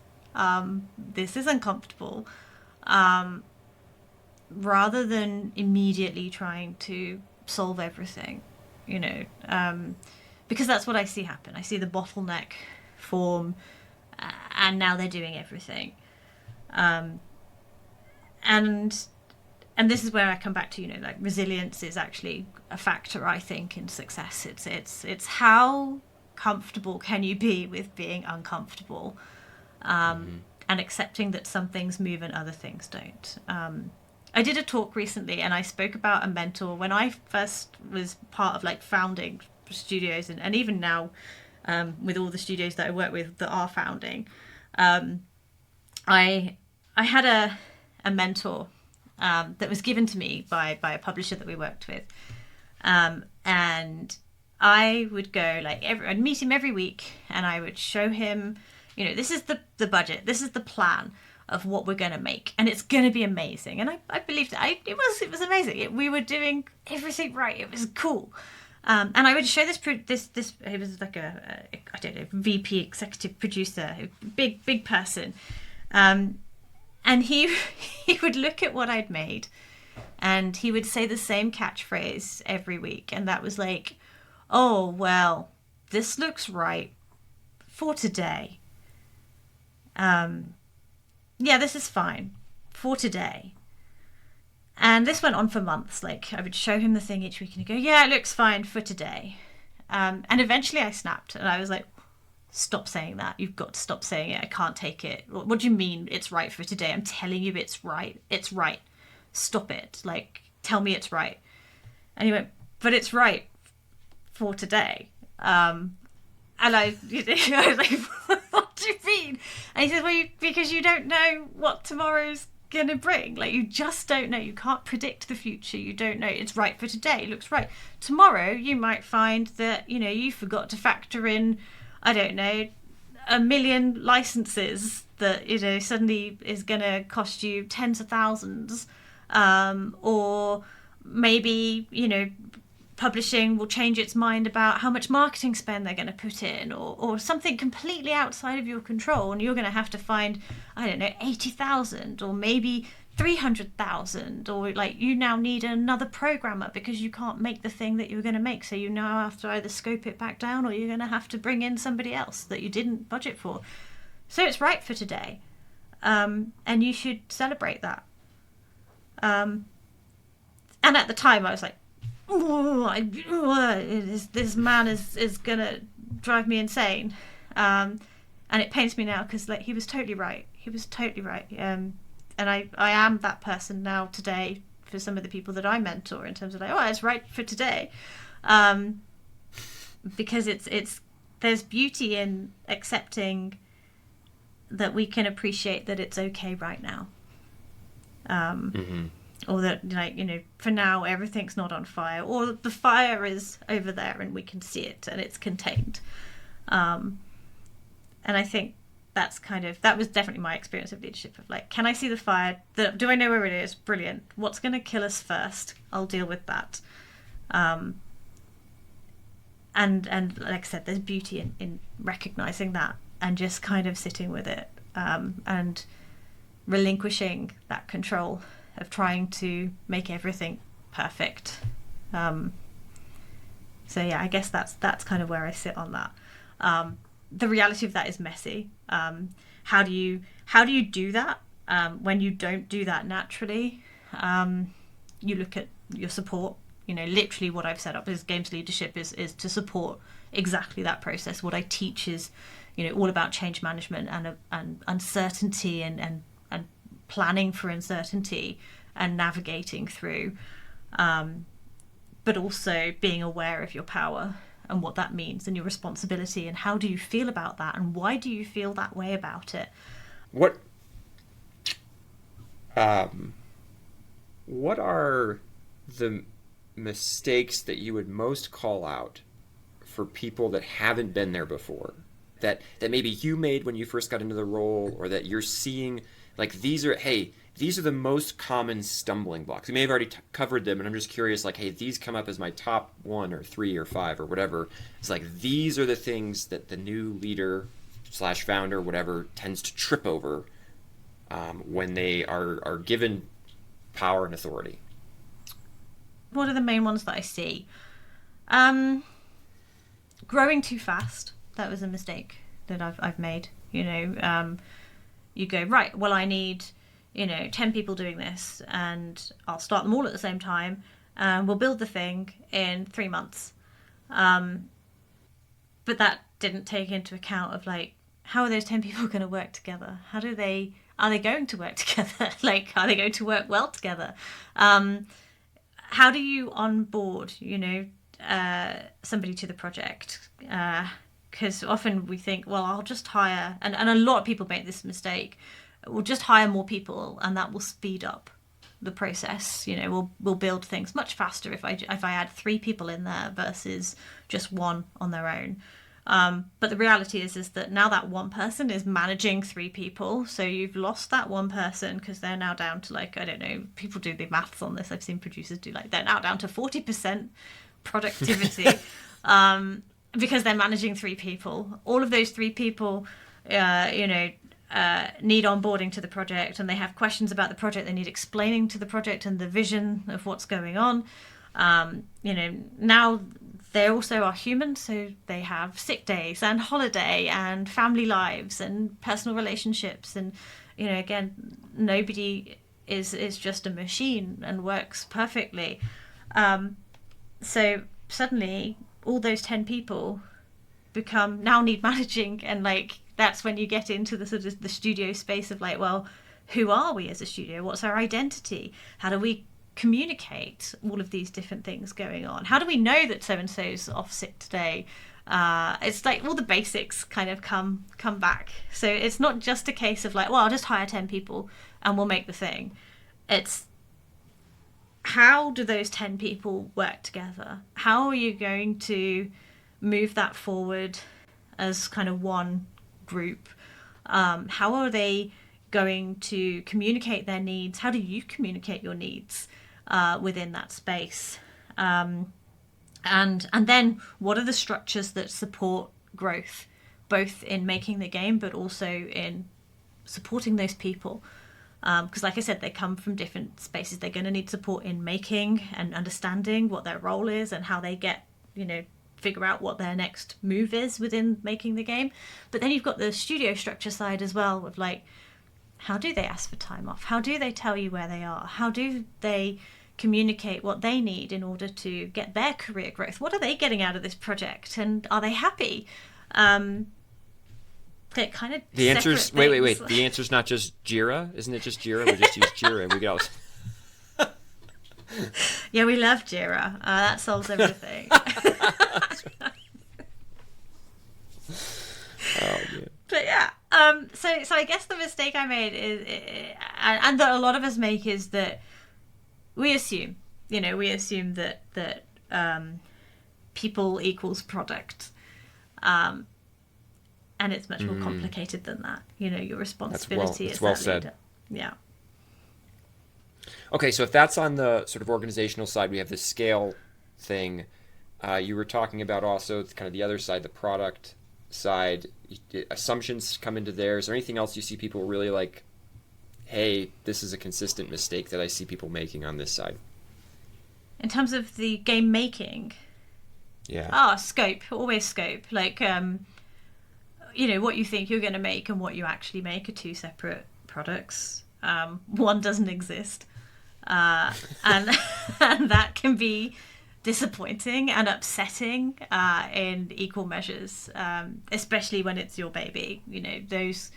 A: This is uncomfortable. Rather than immediately trying to solve everything, because that's what I see happen. I see the bottleneck form, and now they're doing everything. And this is where I come back to, like resilience is actually a factor, I think, in success. It's how comfortable can you be with being uncomfortable, and accepting that some things move and other things don't. I did a talk recently, and I spoke about a mentor when I first was part of like founding studios, and even now, with all the studios that I work with that are founding, I had a mentor that was given to me by a publisher that we worked with, and I would go I'd meet him every week, and I would show him, this is the budget, this is the plan of what we're going to make, and it's going to be amazing. And I believed it. It was amazing. We were doing everything right. It was cool. And I would show this. He was like I don't know, VP, executive producer, big person. And he would look at what I'd made, and he would say the same catchphrase every week, and that was like, "Oh well, this looks right for today. Yeah, this is fine for today." And this went on for months. Like, I would show him the thing each week, and he'd go, "Yeah, it looks fine for today." And eventually I snapped, and I was like, "Stop saying that. You've got to stop saying it. I can't take it. What do you mean it's right for today? I'm telling you it's right. It's right. Stop it. Like, tell me it's right." And he went, "But it's right for today." And I was like, "What do you mean?" And he says, "Well, because you don't know what tomorrow's going to bring. Like, you just don't know. You can't predict the future. You don't know. It's right for today. It looks right. Tomorrow, you might find that, you forgot to factor in, I don't know, 1 million licenses that, suddenly is going to cost you tens of thousands. Or maybe, publishing will change its mind about how much marketing spend they're going to put in, or something completely outside of your control, and you're going to have to find, I don't know, 80,000 or maybe 300,000, or like you now need another programmer because you can't make the thing that you were going to make, so you now have to either scope it back down, or you're going to have to bring in somebody else that you didn't budget for. So it's right for today, and you should celebrate that." And at the time I was like, this man is gonna drive me insane, and it pains me now because like he was totally right. And I am that person now today for some of the people that I mentor, in terms of like, oh, it's right for today, because it's there's beauty in accepting that we can appreciate that it's okay right now. Or that, like, for now everything's not on fire, or the fire is over there and we can see it and it's contained. And I think that was definitely my experience of leadership, of like, can I see the fire? Do I know where it is? Brilliant. What's going to kill us first? I'll deal with that. And like I said, there's beauty in recognizing that and just kind of sitting with it. and relinquishing that control of trying to make everything perfect. So yeah, I guess that's kind of where I sit on that. The reality of that is messy. How do you do that when you don't do that naturally? You look at your support. Literally what I've set up as games leadership is to support exactly that process. What I teach is, all about change management and uncertainty and planning for uncertainty and navigating through, but also being aware of your power and what that means and your responsibility and how do you feel about that and why do you feel that way about it.
B: What are the mistakes that you would most call out for people that haven't been there before, that maybe you made when you first got into the role, or that you're seeing, like, these are the most common stumbling blocks? We may have already covered them, and I'm just curious, like, hey, these come up as my top 1 or 3 or 5 or whatever. It's like, these are the things that the new leader / founder, whatever, tends to trip over when they are given power and authority.
A: What are the main ones that I see? Growing too fast. That was a mistake that I've made. You go, right, well, I need 10 people doing this, and I'll start them all at the same time, and we'll build the thing in 3 months. But that didn't take into account of, like, how are those 10 people going to work together? Are they going to work together? Like, are they going to work well together? How do you onboard, somebody to the project? Because often we think, well, I'll just hire, and a lot of people make this mistake. We'll just hire more people, and that will speed up the process. We'll build things much faster if I add 3 people in there versus just 1 on their own. But the reality is that now that 1 person is managing 3 people, so you've lost that 1 person because they're now down to, like, I don't know, people do the maths on this. I've seen producers do, like, they're now down to 40% productivity because they're managing 3 people. All of those 3 people, need onboarding to the project, and they have questions about the project. They need explaining to the project and the vision of what's going on. Now they also are human, so they have sick days and holiday and family lives and personal relationships, and again, nobody is just a machine and works perfectly. So suddenly all those 10 people need managing, and, like, that's when you get into the sort of the studio space of, like, well, who are we as a studio? What's our identity? How do we communicate all of these different things going on? How do we know that so-and-so's off sick today? It's like all the basics kind of come back. So it's not just a case of, like, well, I'll just hire 10 people and we'll make the thing. It's how do those 10 people work together? How are you going to move that forward as kind of one group? How are they going to communicate their needs? How do you communicate your needs within that space? And then what are the structures that support growth, both in making the game but also in supporting those people? Because, like I said, they come from different spaces. They're going to need support in making and understanding what their role is and how they figure out what their next move is within making the game. But then you've got the studio structure side as well, of, like, how do they ask for time off? How do they tell you where they are? How do they communicate what they need in order to get their career growth? What are they getting out of this project? And are they happy? They're kind of
B: the answer's
A: things.
B: Wait. The answer's not just Jira, isn't it? Just Jira. We just use Jira and we go.
A: Yeah, we love Jira. That solves everything.
B: Oh, yeah.
A: But yeah, so I guess the mistake I made is, and that a lot of us make, is that we assume that people equals product, and it's much more complicated than that. Your responsibility is
B: well
A: that
B: said.
A: leader. Yeah.
B: Okay, so if that's on the sort of organizational side, we have the scale thing. You were talking about also kind of the other side, the product side, assumptions come into there. Is there anything else you see people really like, hey, this is a consistent mistake that I see people making on this side?
A: In terms of the game making,
B: yeah.
A: Scope, always scope. Like, what you think you're going to make and what you actually make are two separate products. One doesn't exist. And and that can be disappointing and upsetting in equal measures, especially when it's your baby. Those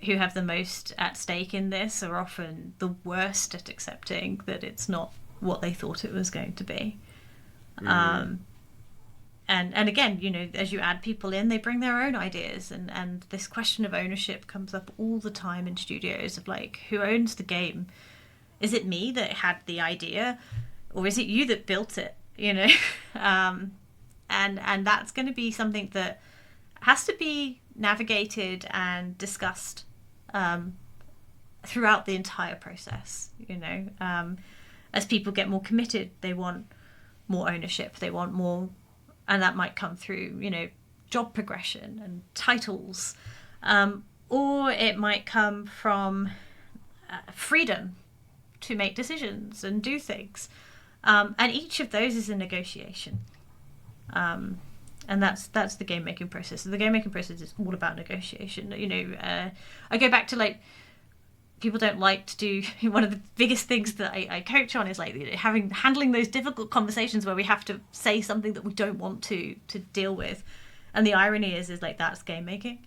A: who have the most at stake in this are often the worst at accepting that it's not what they thought it was going to be. And again, as you add people in, they bring their own ideas, and this question of ownership comes up all the time in studios of like, who owns the game? Is it me that had the idea, or is it you that built it? And that's going to be something that has to be navigated and discussed throughout the entire process. As people get more committed, they want more ownership, they want more, and that might come through job progression and titles, or it might come from freedom to make decisions and do things, and each of those is a negotiation, and that's the game making process. So the game making process is all about negotiation. I go back to like, people don't like to do one of the biggest things that I coach on is like handling those difficult conversations where we have to say something that we don't want to deal with, and the irony is like, that's game making.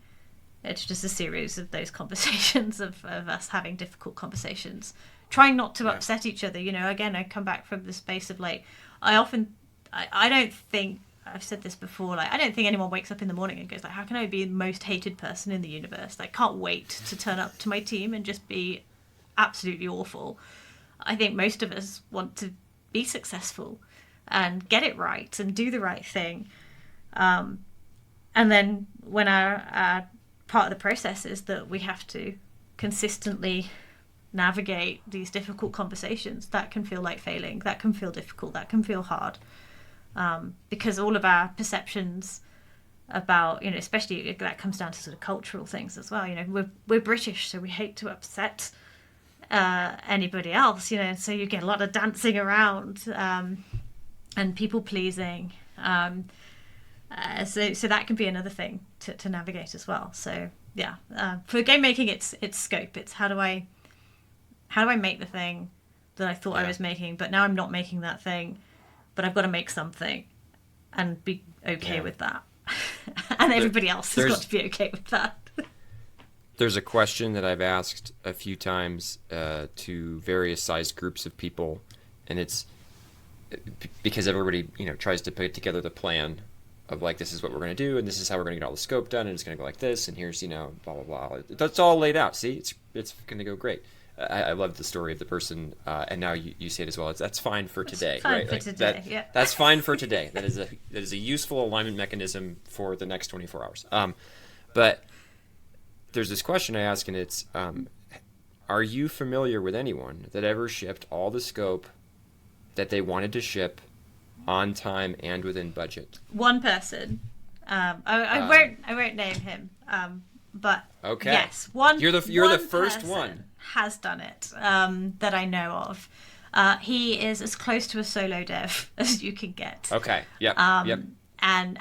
A: It's just a series of those conversations of us having difficult conversations, trying not to upset each other. Again, I come back from the space of like, I don't think, I've said this before, like, I don't think anyone wakes up in the morning and goes like, how can I be the most hated person in the universe? Like, can't wait to turn up to my team and just be absolutely awful. I think most of us want to be successful and get it right and do the right thing. And then when our part of the process is that we have to consistently navigate these difficult conversations, that can feel like failing, that can feel difficult, that can feel hard. Because all of our perceptions about, especially that comes down to sort of cultural things as well. We're British, so we hate to upset anybody else. So you get a lot of dancing around and people pleasing. So that can be another thing to navigate as well. So for game making, it's scope. It's how do I make the thing that I thought I was making, but now I'm not making that thing. But I've got to make something and be okay with that. And everybody else has got to be okay with that.
B: There's a question that I've asked a few times to various size groups of people, and it's because everybody tries to put together the plan of like, this is what we're going to do, and this is how we're going to get all the scope done, and it's going to go like this, and here's blah blah blah. That's all laid out. See, it's going to go great. I love the story of the person, and now you say it as well. That's fine for today, right?
A: For today, yeah.
B: That's fine for today. That is a useful alignment mechanism for the next 24 hours. But there's this question I ask, and it's, are you familiar with anyone that ever shipped all the scope that they wanted to ship on time and within budget?
A: One person. I won't name him. But
B: okay.
A: Yes,
B: You're the first one
A: has done it that I know of. He is as close to a solo dev as you can get.
B: Okay. Yep. Yep.
A: And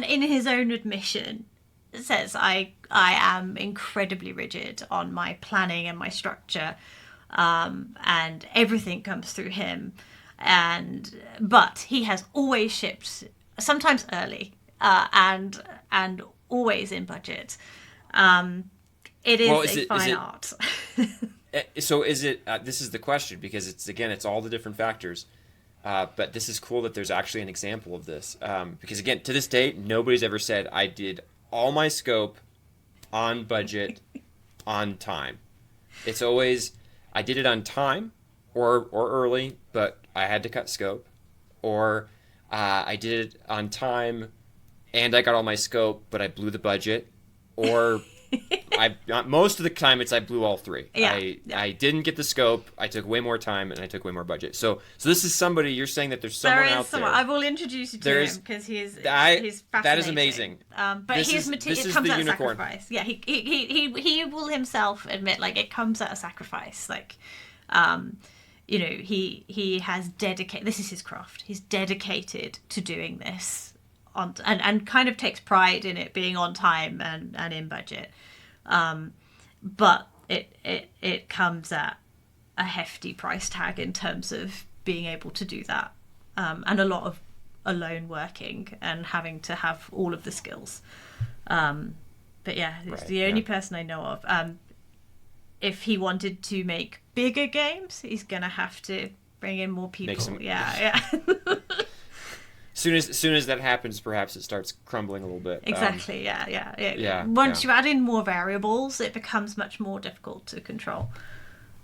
A: in his own admission, says I am incredibly rigid on my planning and my structure, and everything comes through him. But he has always shipped, sometimes early, and always in budget. It is a fine art.
B: So is it, this is the question, because it's all the different factors. But this is cool that there's actually an example of this. Because again, to this date, nobody's ever said I did all my scope on budget, on time. It's always, I did it on time or early, but I had to cut scope. Or I did it on time and I got all my scope, but I blew the budget. Or most of the time I blew all three.
A: Yeah.
B: I didn't get the scope. I took way more time and I took way more budget. So this is somebody, you're saying that there's someone out there.
A: I will introduce you to him because he's fascinating.
B: That is amazing.
A: But it comes at a sacrifice. Yeah, he will himself admit, like, it comes at a sacrifice. Like, you know, he has dedicated. This is his craft. He's dedicated to doing this, and kind of takes pride in it being on time and in budget. But it comes at a hefty price tag in terms of being able to do that, and a lot of alone working and having to have all of the skills. But yeah, it's the only person I know of. If he wanted to make bigger games, he's gonna have to bring in more people. Yeah.
B: Soon as that happens, perhaps it starts crumbling a little bit.
A: Exactly. Once you add in more variables, it becomes much more difficult to control.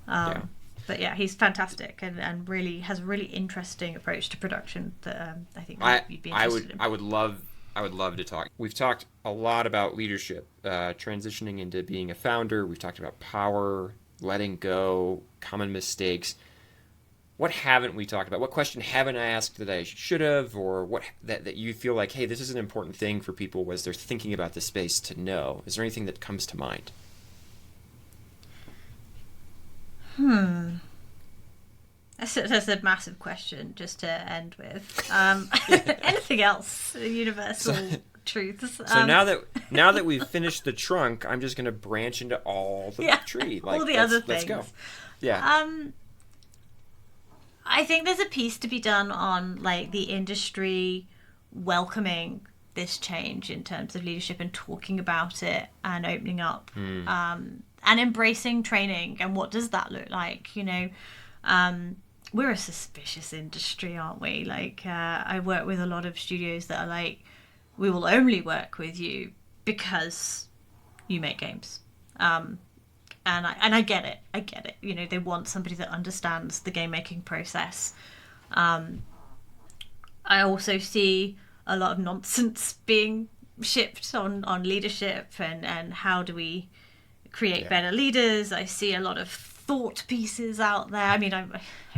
A: But yeah, he's fantastic and really has a really interesting approach to production that I think you'd be interested in.
B: I would love to talk. We've talked a lot about leadership, transitioning into being a founder. We've talked about power, letting go, common mistakes. What haven't we talked about? What question haven't I asked that I should have, or what that you feel like, hey, this is an important thing for people as they're thinking about the space to know? Is there anything that comes to mind?
A: That's a massive question just to end with. Anything else? Universal truths.
B: So now that we've finished the trunk, I'm just going to branch into all the tree. Like,
A: all the other things.
B: Let's go. Yeah.
A: I think there's a piece to be done on, like, the industry welcoming this change in terms of leadership and talking about it and opening up and embracing training. And what does that look like? You know, we're a suspicious industry, aren't we? Like, I work with a lot of studios that are like, we will only work with you because you make games. And I get it. You know, they want somebody that understands the game making process. I also see a lot of nonsense being shipped on leadership and how do we create better leaders. I see a lot of thought pieces out there. I mean, I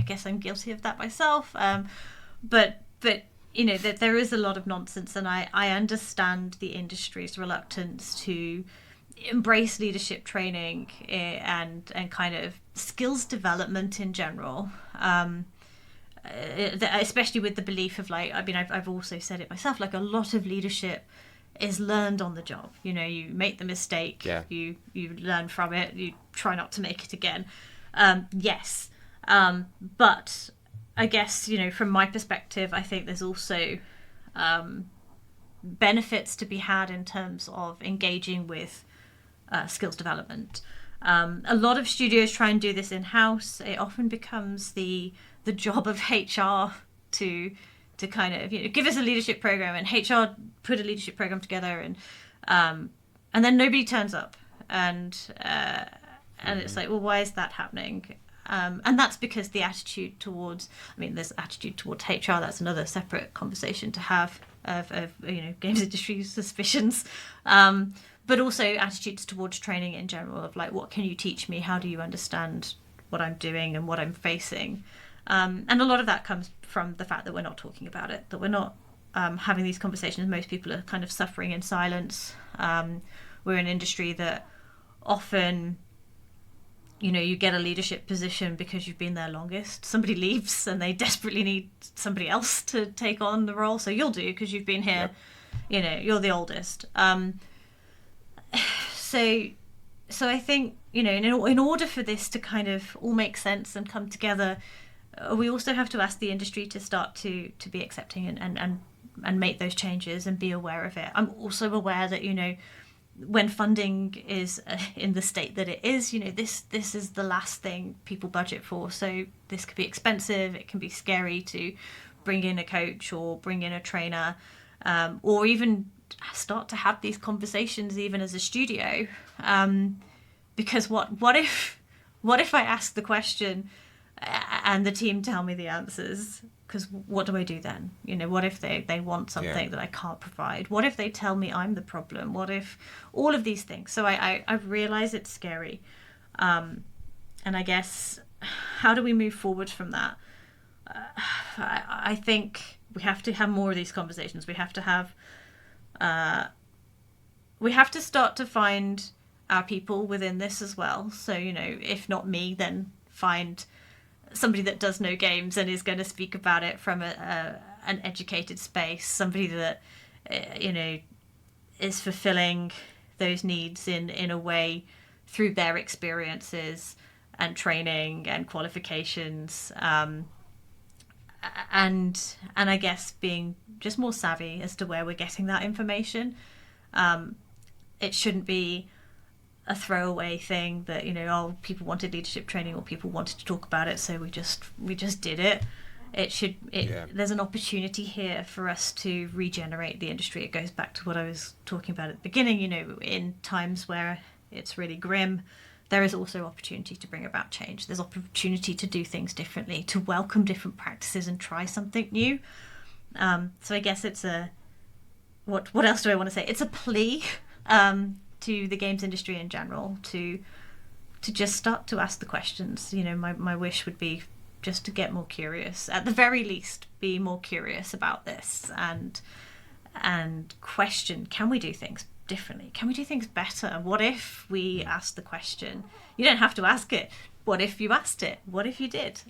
A: guess I'm guilty of that myself. But you know, that there is a lot of nonsense, and I understand the industry's reluctance to embrace leadership training and kind of skills development in general, especially with the belief of, like, I mean, I've also said it myself, like, a lot of leadership is learned on the job. You know, you make the mistake, you learn from it, you try not to make it again. But I guess, you know, from my perspective, I think there's also benefits to be had in terms of engaging with skills development. A lot of studios try and do this in-house. It often becomes the job of HR to kind of, you know, give us a leadership program, and HR put a leadership program together, and then nobody turns up, and it's like, well, why is that happening? And that's because the attitude towards, I mean, there's attitude towards HR. That's another separate conversation to have of you know, games industry suspicions. But also attitudes towards training in general, of like, what can you teach me? How do you understand what I'm doing and what I'm facing? And a lot of that comes from the fact that we're not talking about it, that we're not having these conversations. Most people are kind of suffering in silence. We're an industry that often, you know, you get a leadership position because you've been there longest. Somebody leaves and they desperately need somebody else to take on the role. So you'll do because you've been here, you know, you're the oldest. So I think, you know, in order for this to kind of all make sense and come together, we also have to ask the industry to start to be accepting and make those changes and be aware of it. I'm also aware that, you know, when funding is in the state that it is, you know, this is the last thing people budget for. So this could be expensive. It can be scary to bring in a coach or bring in a trainer, or even start to have these conversations even as a studio, because what if I ask the question, and the team tell me the answers. Because what do I do then? What if they want something that I can't provide? What if they tell me I'm the problem? What if all of these things? So I realize it's scary. And I guess, how do we move forward from that? I think we have to have more of these conversations. We have to start to find our people within this as well. So, if not me, then find somebody that does know games and is going to speak about it from an educated space, somebody that is fulfilling those needs in a way through their experiences and training and qualifications, and I guess being just more savvy as to where we're getting that information. It shouldn't be a throwaway thing that people wanted leadership training or people wanted to talk about it, so we just did it. There's an opportunity here for us to regenerate the industry. It goes back to what I was talking about at the beginning. In times where it's really grim, there is also opportunity to bring about change. There's opportunity to do things differently, to welcome different practices and try something new. So I guess it's what else do I want to say? It's a plea to the games industry in general to just start to ask the questions. My wish would be just to get more curious. At the very least, be more curious about this and question, can we do things differently? Can we do things better? What if we asked the question? You don't have to ask it. What if you asked it? What if you did?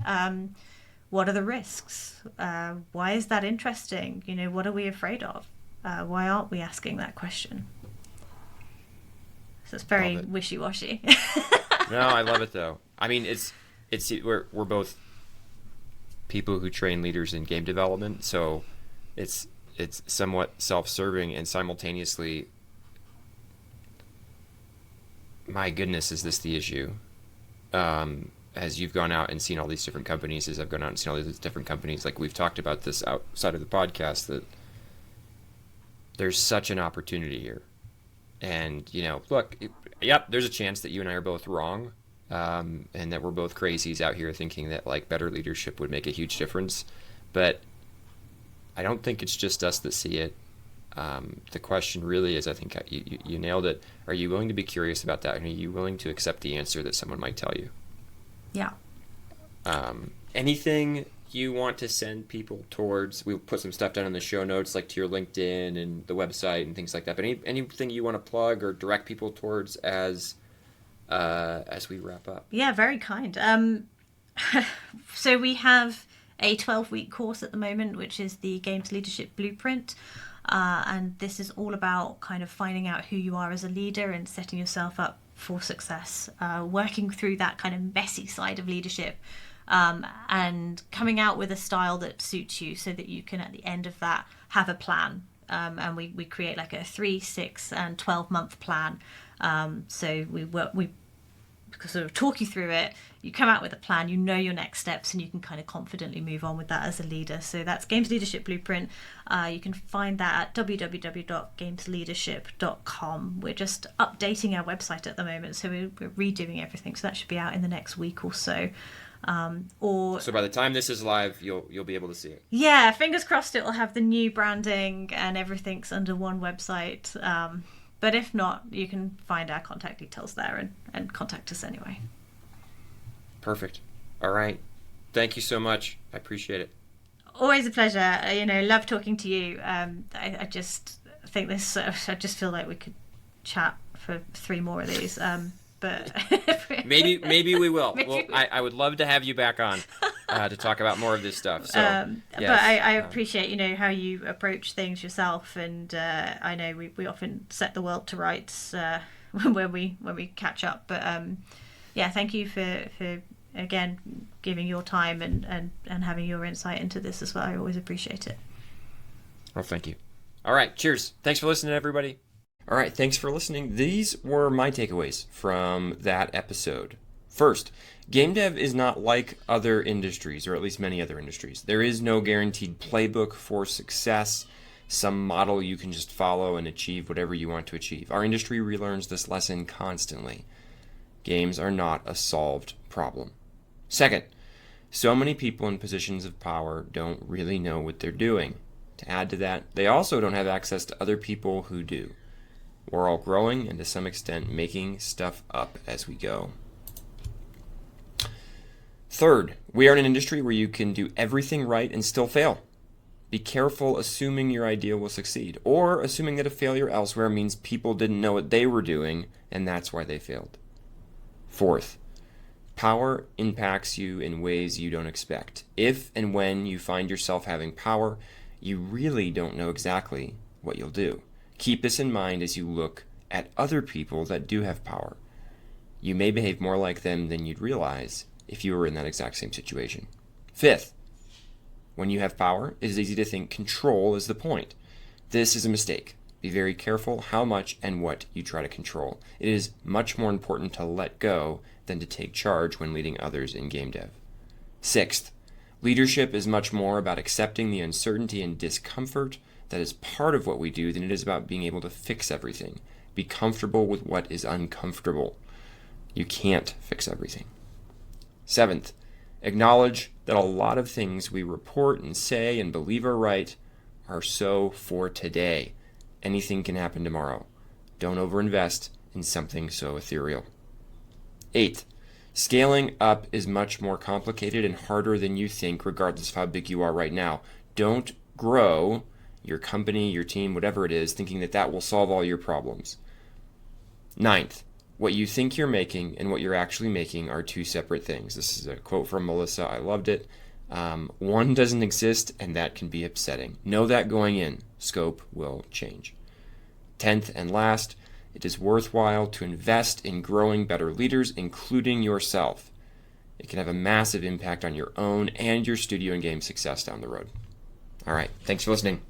A: What are the risks? Why is that interesting? What are we afraid of? Why aren't we asking that question? So it's very wishy-washy.
B: No, I love it though. I mean, we're both people who train leaders in game development, so it's somewhat self-serving, and simultaneously, my goodness, is this the issue? As you've gone out and seen all these different companies, as I've gone out and seen all these different companies, like we've talked about this outside of the podcast, that there's such an opportunity here. And, look, there's a chance that you and I are both wrong, and that we're both crazies out here thinking that, better leadership would make a huge difference. But I don't think it's just us that see it. The question really is, I think you nailed it. Are you willing to be curious about that? And are you willing to accept the answer that someone might tell you?
A: Yeah.
B: Anything you want to send people towards? We'll put some stuff down in the show notes, like to your LinkedIn and the website and things like that. But anything you want to plug or direct people towards as we wrap up?
A: Yeah, very kind. So we have a 12-week course at the moment, which is the Games Leadership Blueprint. And this is all about kind of finding out who you are as a leader and setting yourself up for success, working through that kind of messy side of leadership, and coming out with a style that suits you so that you can, at the end of that, have a plan. And we create like a 3, 6, and 12-month plan. So we sort of talk you through it. You come out with a plan, your next steps, and you can kind of confidently move on with that as a leader. So that's Games Leadership Blueprint. You can find that at www.gamesleadership.com. We're just updating our website at the moment, so we're redoing everything. So that should be out in the next week or so.
B: So by the time this is live, you'll be able to see it.
A: Yeah, fingers crossed it'll have the new branding and everything's under one website. But if not, you can find our contact details there and contact us anyway.
B: Perfect. All right. Thank you so much. I appreciate it.
A: Always a pleasure. Love talking to you. I just think this. I just feel like we could chat for 3 more of these. But
B: maybe we will. I would love to have you back on to talk about more of this stuff. So, yes.
A: But I appreciate how you approach things yourself, and I know we often set the world to rights when we catch up. But thank you for again giving your time and having your insight into this as well. I always appreciate it.
B: Well, thank you. All right, cheers. Thanks for listening, everybody. All right, thanks for listening. These were my takeaways from that episode. First, game dev is not like other industries, or at least many other industries. There is no guaranteed playbook for success, some model you can just follow and achieve whatever you want to achieve. Our industry relearns this lesson constantly. Games are not a solved problem. Second, So many people in positions of power don't really know what they're doing. To add to that, they also don't have access to other people who do. We're all growing and to some extent making stuff up as we go. Third, we are in an industry where you can do everything right and still fail. Be careful assuming your idea will succeed, or assuming that a failure elsewhere means people didn't know what they were doing and that's why they failed. Fourth, power impacts you in ways you don't expect. If and when you find yourself having power, you really don't know exactly what you'll do. Keep this in mind as you look at other people that do have power. You may behave more like them than you'd realize if you were in that exact same situation. Fifth, when you have power, it is easy to think control is the point. This is a mistake. Be very careful how much and what you try to control. It is much more important to let go than to take charge when leading others in game dev. Sixth, leadership is much more about accepting the uncertainty and discomfort that is part of what we do than it is about being able to fix everything. Be comfortable with what is uncomfortable. You can't fix everything. Seventh, acknowledge that a lot of things we report and say and believe are right are so for today. Anything can happen tomorrow. Don't overinvest in something so ethereal. Eighth, scaling up is much more complicated and harder than you think, regardless of how big you are right now. Don't grow your company, your team, whatever it is, thinking that that will solve all your problems. Ninth, what you think you're making and what you're actually making are two separate things. This is a quote from Melissa. I loved it. One doesn't exist, and that can be upsetting. Know that going in. Scope will change. 10th and last, it is worthwhile to invest in growing better leaders, including yourself. It can have a massive impact on your own and your studio and game success down the road. All right. Thanks for listening.